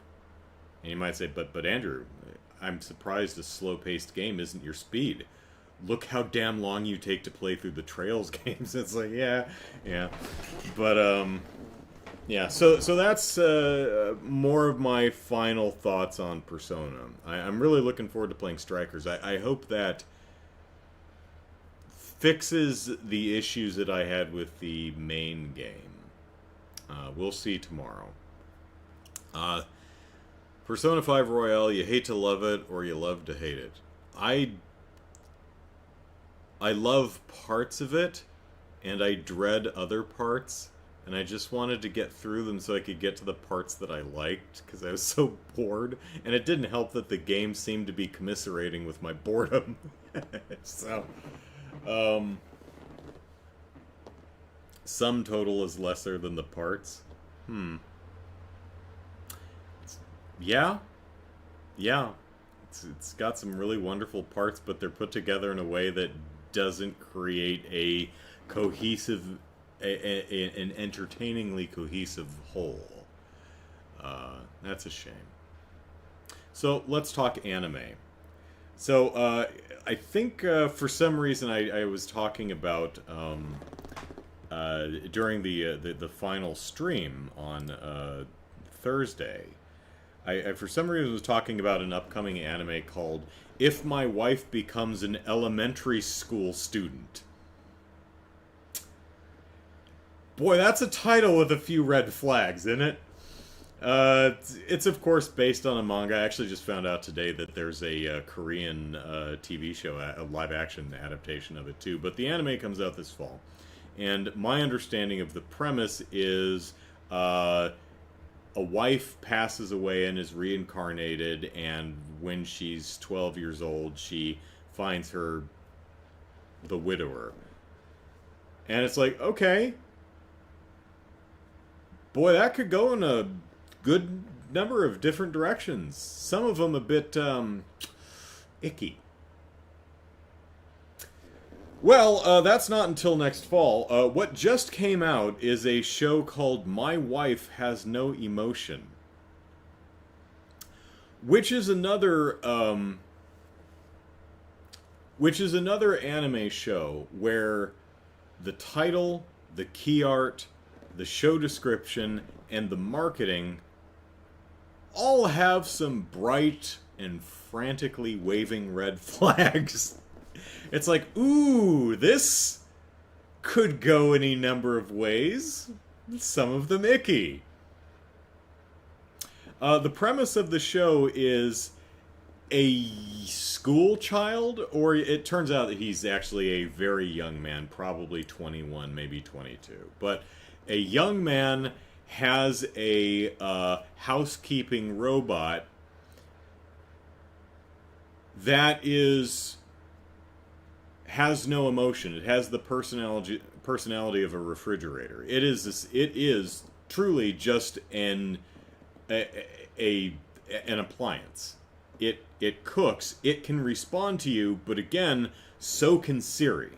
And you might say, but Andrew, I'm surprised a slow-paced game isn't your speed. Look how damn long you take to play through the Trails games. It's like, yeah. But, yeah, so that's more of my final thoughts on Persona. I'm really looking forward to playing Strikers. I hope that fixes the issues that I had with the main game. We'll see tomorrow. Persona 5 Royale, you hate to love it or you love to hate it. I love parts of it, and I dread other parts, and I just wanted to get through them so I could get to the parts that I liked, because I was so bored, and it didn't help that the game seemed to be commiserating with my boredom. So, sum total is lesser than the parts. Yeah. It's got some really wonderful parts, but they're put together in a way that doesn't create a cohesive, an entertainingly cohesive whole. That's a shame. So let's talk anime. So I think for some reason I was talking about during the final stream on Thursday. I for some reason was talking about an upcoming anime called If My Wife Becomes an Elementary School Student. Boy, that's a title with a few red flags, isn't it? It's of course based on a manga. I actually just found out today that there's a Korean TV show, a live-action adaptation of it too. But the anime comes out this fall. And my understanding of the premise is a wife passes away and is reincarnated, and when she's 12 years old, she finds the widower. And it's like, okay. Boy, that could go in a good number of different directions. Some of them a bit, icky. Well, that's not until next fall. What just came out is a show called My Wife Has No Emotion, which is another anime show where the title, the key art, the show description, and the marketing all have some bright and frantically waving red flags. It's like, ooh, this could go any number of ways. Some of them icky. The premise of the show is a school child, or it turns out that he's actually a very young man, probably 21, maybe 22. But a young man has a housekeeping robot that has no emotion. It has the personality of a refrigerator. It is truly just an appliance. It cooks. It can respond to you, but again, so can Siri,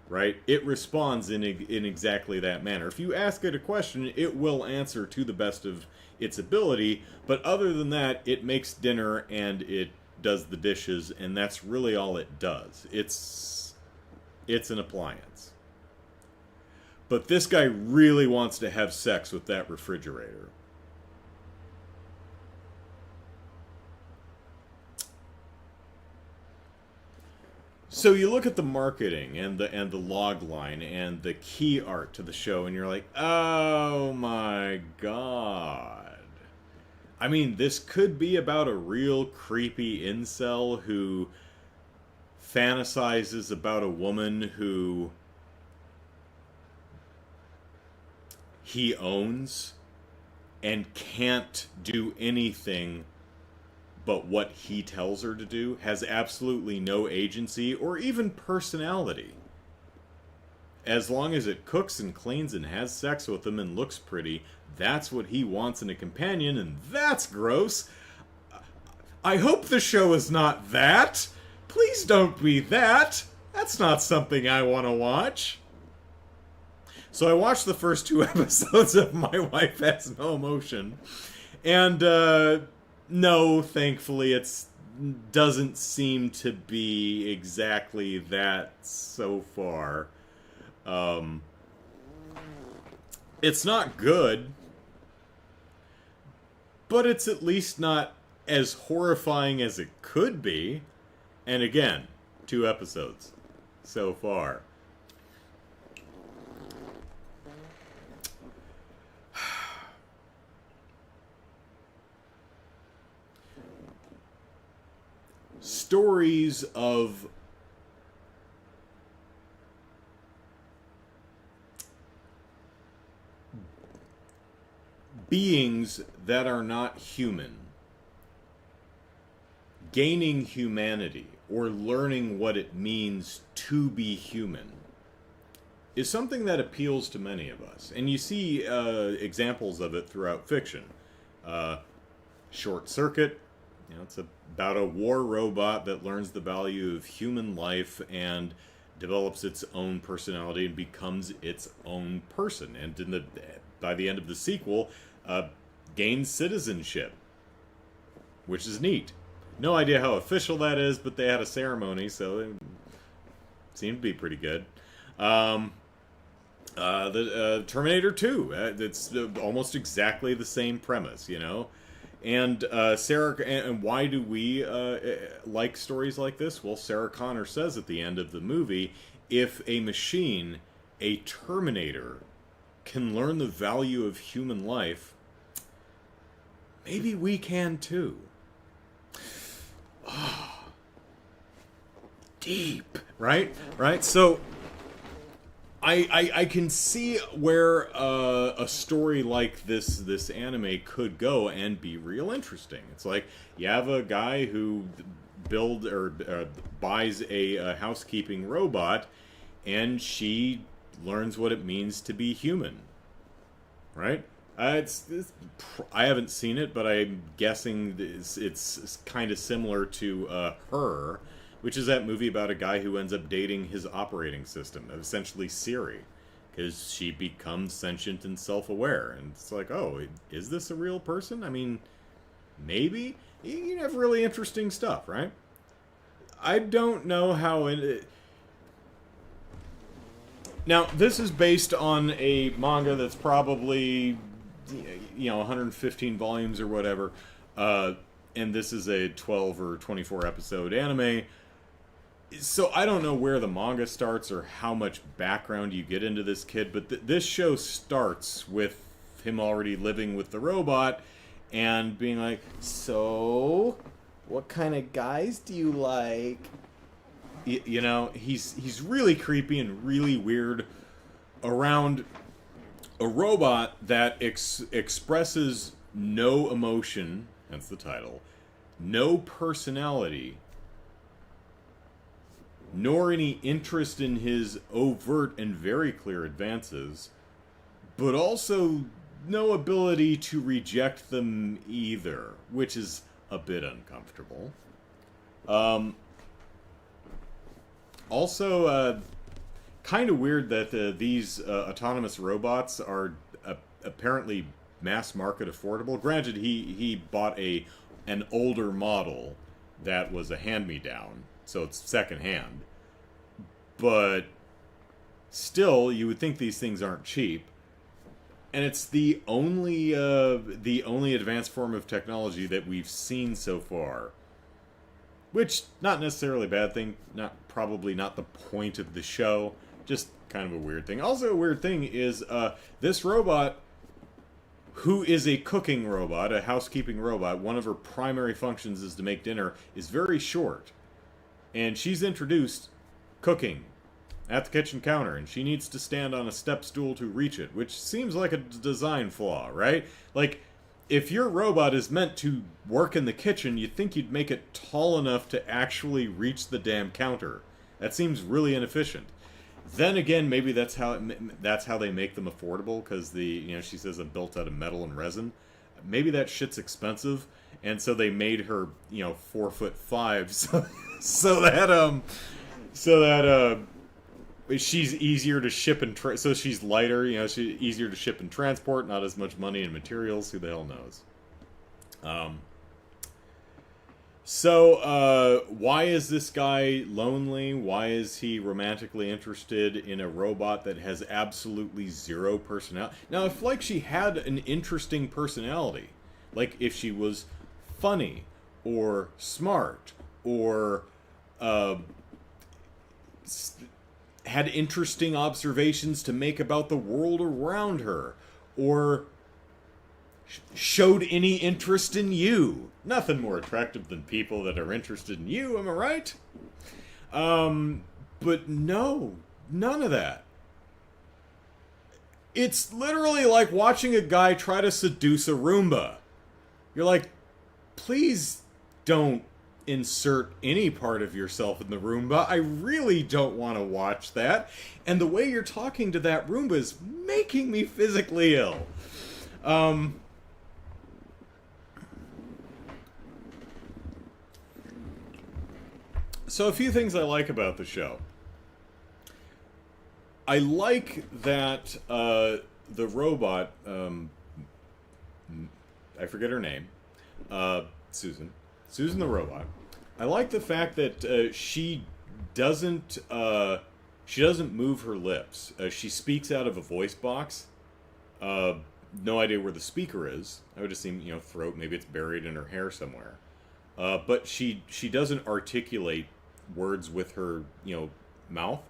right? It responds in exactly that manner. If you ask it a question, it will answer to the best of its ability, but other than that, it makes dinner and it does the dishes, and that's really all it does. It's an appliance. But this guy really wants to have sex with that refrigerator. So you look at the marketing and the log line and the key art to the show, and you're like, oh my god. I mean, this could be about a real creepy incel who fantasizes about a woman who he owns and can't do anything but what he tells her to do, has absolutely no agency or even personality. As long as it cooks and cleans and has sex with him and looks pretty, that's what he wants in a companion, and that's gross. I hope the show is not that. Please don't be that. That's not something I want to watch. So I watched the first 2 episodes of My Wife Has No Emotion, and no, thankfully, it doesn't seem to be exactly that so far. It's not good, but it's at least not as horrifying as it could be. And again, 2 episodes so far. Stories of beings that are not human gaining humanity or learning what it means to be human is something that appeals to many of us. And you see examples of it throughout fiction. Short Circuit, you know, it's about a war robot that learns the value of human life and develops its own personality and becomes its own person. And by the end of the sequel, gains citizenship, which is neat. No idea how official that is, but they had a ceremony, so it seemed to be pretty good. The Terminator 2, it's almost exactly the same premise, you know. And Sarah, and why do we like stories like this? Well, Sarah Connor says at the end of the movie, if a machine, a Terminator, can learn the value of human life, maybe we can too. Oh, deep, right? Right? So I can see where a story like this anime could go and be real interesting. It's like you have a guy who buys a housekeeping robot, and she learns what it means to be human, right? I haven't seen it, but I'm guessing it's kind of similar to Her, which is that movie about a guy who ends up dating his operating system, essentially Siri, because she becomes sentient and self-aware. And it's like, oh, is this a real person? I mean, maybe. You have really interesting stuff, right? I don't know how it... Now, this is based on a manga that's probably, 115 volumes or whatever, and this is a 12 or 24 episode anime. So I don't know where the manga starts or how much background you get into this kid, but this show starts with him already living with the robot and being like, so, what kind of guys do you like? He's really creepy and really weird around a robot that expresses no emotion, hence the title, no personality, nor any interest in his overt and very clear advances, but also no ability to reject them either, which is a bit uncomfortable. Also, kind of weird that these autonomous robots are apparently mass market affordable. Granted, he bought an older model that was a hand-me-down, so it's secondhand. But still, you would think these things aren't cheap. And it's the only advanced form of technology that we've seen so far. which not necessarily a bad thing, probably not the point of the show, just kind of a weird thing. Also a weird thing is this robot, who is a cooking robot, a housekeeping robot, one of her primary functions is to make dinner, is very short. And she's introduced cooking at the kitchen counter, and she needs to stand on a step stool to reach it, which seems like a design flaw, right? Like, if your robot is meant to work in the kitchen, you'd think you'd make it tall enough to actually reach the damn counter. That seems really inefficient. Then again, maybe that's how they make them affordable, because she says they're built out of metal and resin. Maybe that shit's expensive, and so they made her 4'5", so that she's easier to ship and so she's lighter. She's easier to ship and transport. Not as much money and materials. Who the hell knows? So why is this guy lonely? Why is he romantically interested in a robot that has absolutely zero personality? Now, if she had an interesting personality, like if she was funny or smart or had interesting observations to make about the world around her, or showed any interest in you. Nothing more attractive than people that are interested in you, am I right? But no, none of that. It's literally like watching a guy try to seduce a Roomba. You're like, please don't insert any part of yourself in the Roomba. I really don't want to watch that. And the way you're talking to that Roomba is making me physically ill. So a few things I like about the show. I like that the robot, I forget her name, Susan the robot. I like the fact that she doesn't move her lips. She speaks out of a voice box. No idea where the speaker is. I would assume, throat. Maybe it's buried in her hair somewhere. But she doesn't articulate words with her, mouth.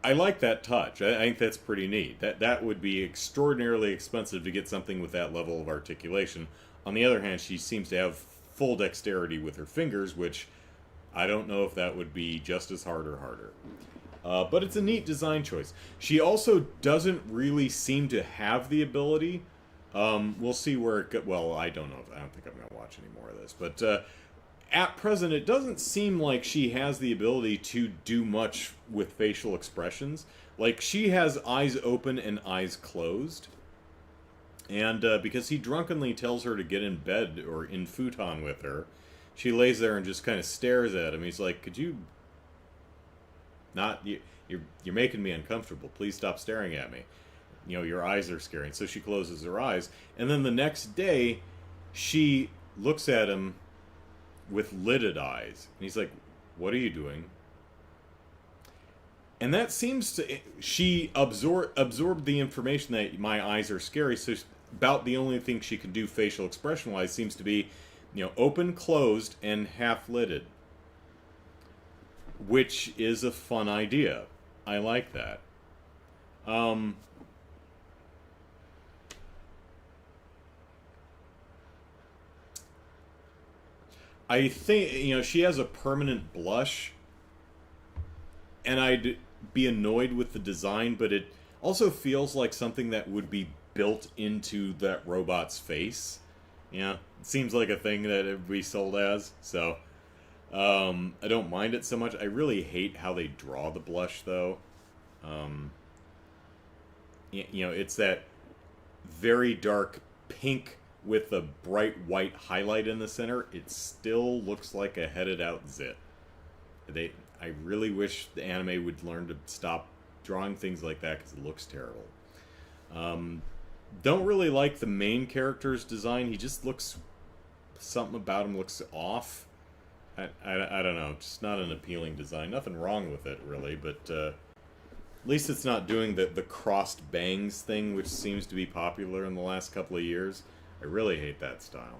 I like that touch. I think that's pretty neat. That would be extraordinarily expensive to get something with that level of articulation. On the other hand, she seems to have full dexterity with her fingers, which I don't know if that would be just as hard or harder. But it's a neat design choice. She also doesn't really seem to have the ability. We'll see where it goes. Well, I don't know. I don't think I'm going to watch any more of this. But at present, it doesn't seem like she has the ability to do much with facial expressions. Like, she has eyes open and eyes closed. And because he drunkenly tells her to get in bed or in futon with her, she lays there and just kind of stares at him. He's like, could you not... You're making me uncomfortable. Please stop staring at me. Your eyes are scaring. So she closes her eyes. And then the next day, she looks at him with lidded eyes. And he's like, what are you doing? And that seems to... She absorbed the information that my eyes are scary, so about the only thing she can do facial expression-wise seems to be, open, closed, and half-lidded. Which is a fun idea. I like that. I think, she has a permanent blush, and I'd be annoyed with the design, but it also feels like something that would be built into that robot's face. It seems like a thing that it would be sold as, so I don't mind it so much. I really hate how they draw the blush, though. It's that very dark pink with a bright white highlight in the center. It still looks like a headed out zit. I really wish the anime would learn to stop drawing things like that, because it looks terrible. Don't really like the main character's design. He just looks... Something about him looks off. I don't know. Just not an appealing design. Nothing wrong with it, really, but at least it's not doing the crossed bangs thing, which seems to be popular in the last couple of years. I really hate that style.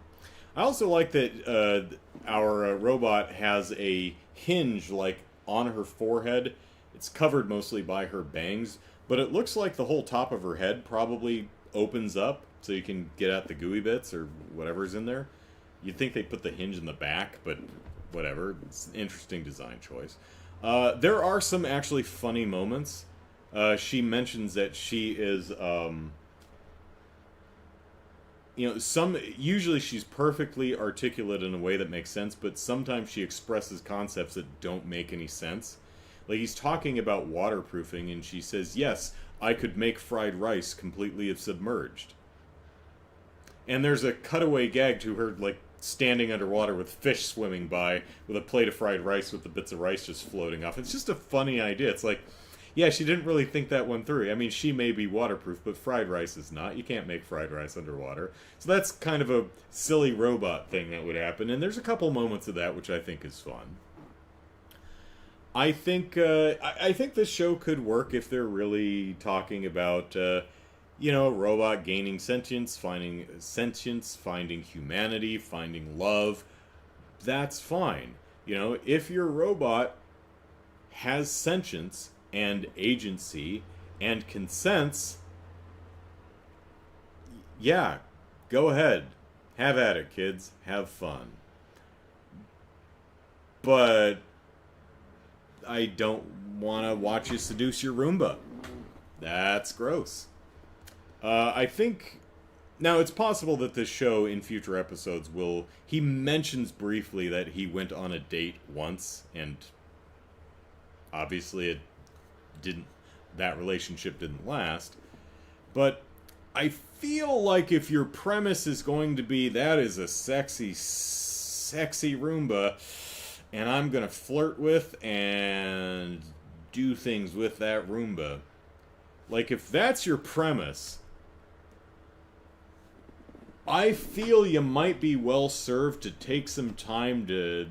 I also like that our robot has a hinge like on her forehead. It's covered mostly by her bangs, but it looks like the whole top of her head probably opens up so you can get at the gooey bits or whatever's in there. You'd think they put the hinge in the back, but whatever. It's an interesting design choice. There are some actually funny moments. She mentions that she is, usually she's perfectly articulate in a way that makes sense, but sometimes she expresses concepts that don't make any sense. Like he's talking about waterproofing, and she says, "Yes, I could make fried rice completely submerged." And there's a cutaway gag to her, like, standing underwater with fish swimming by with a plate of fried rice with the bits of rice just floating off. It's just a funny idea. It's like, yeah, she didn't really think that one through. I mean, she may be waterproof, but fried rice is not. You can't make fried rice underwater. So that's kind of a silly robot thing that would happen. And there's a couple moments of that which I think is fun. I think this show could work if they're really talking about a robot gaining sentience, finding humanity, finding love. That's fine. If your robot has sentience and agency and consents, yeah, go ahead. Have at it, kids. Have fun. But I don't want to watch you seduce your Roomba. That's gross. I think... Now, it's possible that this show, in future episodes, will... He mentions briefly that he went on a date once, and obviously that relationship didn't last. But I feel like if your premise is going to be, that is a sexy, sexy Roomba, and I'm going to flirt with and do things with that Roomba. Like, if that's your premise, I feel you might be well served to take some time to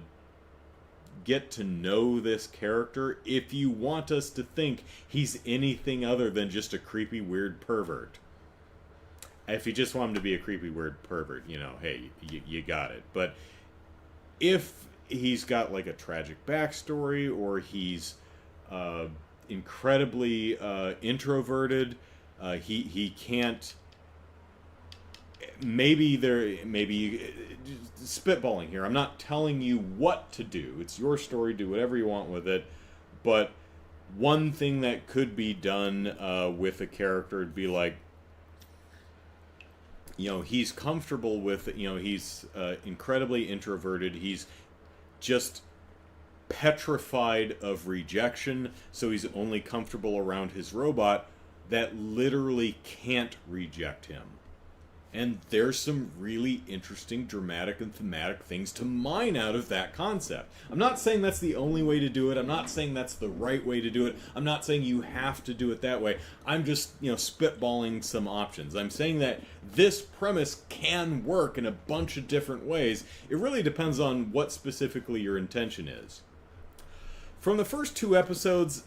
get to know this character if you want us to think he's anything other than just a creepy, weird pervert. If you just want him to be a creepy, weird pervert, hey, you got it. But if he's got like a tragic backstory, or he's incredibly introverted, he can't... Maybe spitballing here. I'm not telling you what to do. It's your story. Do whatever you want with it. But one thing that could be done with a character would be like, he's comfortable with, he's incredibly introverted. He's just petrified of rejection, so he's only comfortable around his robot that literally can't reject him. And there's some really interesting dramatic and thematic things to mine out of that concept. I'm not saying that's the only way to do it. I'm not saying that's the right way to do it. I'm not saying you have to do it that way. I'm just, spitballing some options. I'm saying that this premise can work in a bunch of different ways. It really depends on what specifically your intention is. From the first 2 episodes,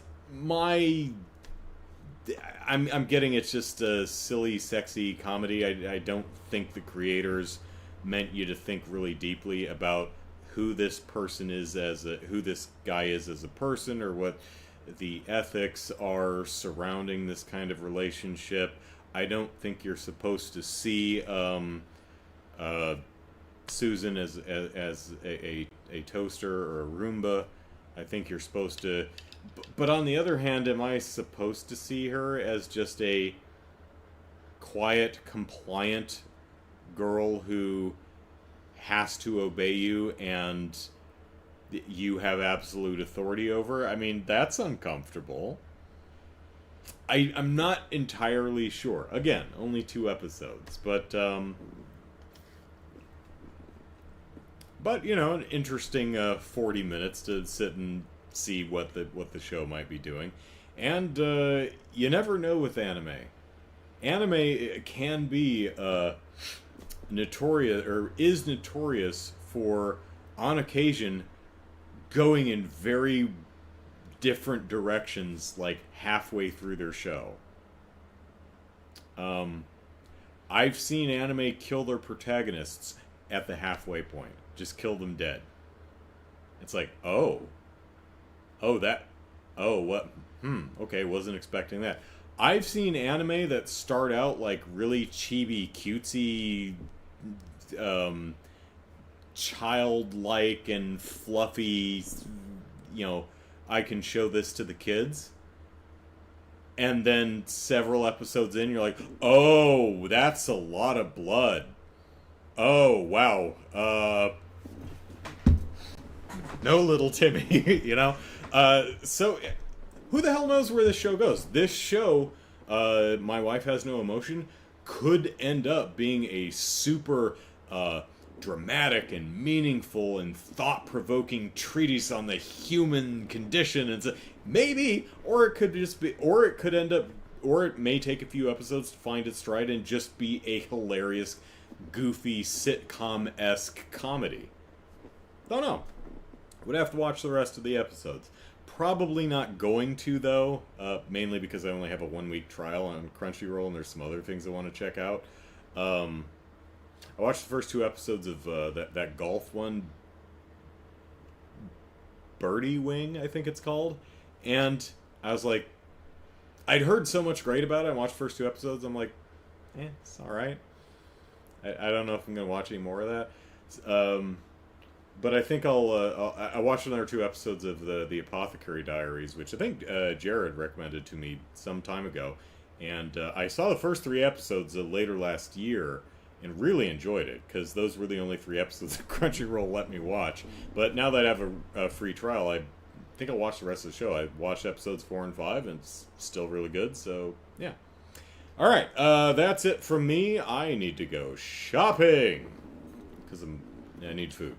I'm getting it's just a silly, sexy comedy. I don't think the creators meant you to think really deeply about who this person is who this guy is as a person, or what the ethics are surrounding this kind of relationship. I don't think you're supposed to see Susan as a toaster or a Roomba. I think you're supposed to... But on the other hand, am I supposed to see her as just a quiet, compliant girl who has to obey you and you have absolute authority over? I mean, that's uncomfortable. I'm not entirely sure. Again, only 2 episodes, but an interesting 40 minutes to sit and see what the show might be doing. And you never know with anime. Anime can be notorious, or is notorious for, on occasion, going in very different directions, like halfway through their show. I've seen anime kill their protagonists at the halfway point. Just kill them dead. It's like, oh, what? Okay, wasn't expecting that. I've seen anime that start out like really chibi, cutesy, childlike and fluffy. I can show this to the kids. And then several episodes in, you're like, oh, that's a lot of blood. Oh, wow. No, little Timmy, So, who the hell knows where this show goes? This show, My Wife Has No Emotion, could end up being a super dramatic and meaningful and thought-provoking treatise on the human condition. And so, maybe, or it could just be, or it could end up, or it may take a few episodes to find its stride and just be a hilarious, goofy, sitcom-esque comedy. Don't know. Would have to watch the rest of the episodes. Probably not going to, though, mainly because I only have a 1-week trial on Crunchyroll and there's some other things I want to check out. I watched the first 2 episodes of that golf one, Birdie Wing, I think it's called, and I was like, I'd heard so much great about it. I watched the first 2 episodes. I'm like, it's all right. I don't know if I'm gonna watch any more of that. But I think I watched another 2 episodes of the Apothecary Diaries, which I think Jared recommended to me some time ago, and I saw the first 3 episodes later last year and really enjoyed it, because those were the only 3 episodes that Crunchyroll let me watch. But now that I have a free trial, I think I'll watch the rest of the show. I watched episodes 4 and 5, and it's still really good, so yeah. Alright, that's it from me. I need to go shopping, because I need food.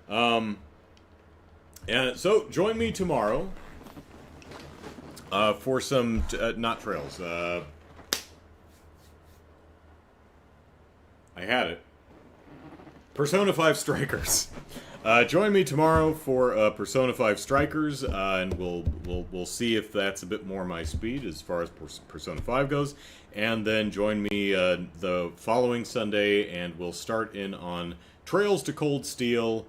And so, join me tomorrow for some, not trails, I had it. Persona 5 Strikers. Join me tomorrow for Persona 5 Strikers, and we'll see if that's a bit more my speed as far as Persona 5 goes. And then join me the following Sunday, and we'll start in on Trails to Cold Steel,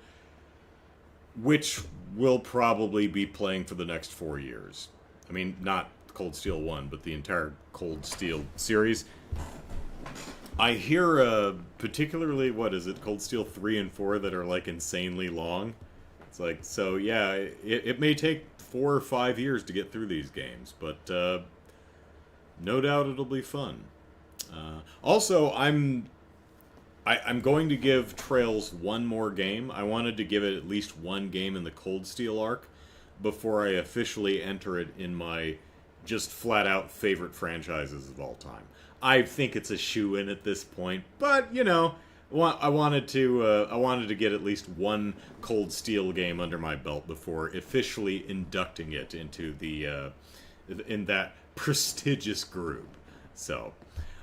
which will probably be playing for the next 4 years. I mean, not Cold Steel 1, but the entire Cold Steel series. I hear, particularly, Cold Steel 3 and 4 that are, like, insanely long. It's like, so, yeah, it may take 4 or 5 years to get through these games, but, no doubt it'll be fun. Also, I'm going to give Trails one more game. I wanted to give it at least one game in the Cold Steel arc before I officially enter it in my just flat-out favorite franchises of all time. I think it's a shoo-in at this point, but, I wanted to get at least one Cold Steel game under my belt before officially inducting it into in that prestigious group. So,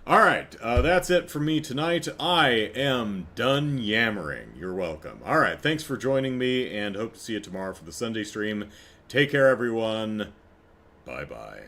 alright, that's it for me tonight. I am done yammering. You're welcome. Alright, thanks for joining me, and hope to see you tomorrow for the Sunday stream. Take care, everyone. Bye-bye.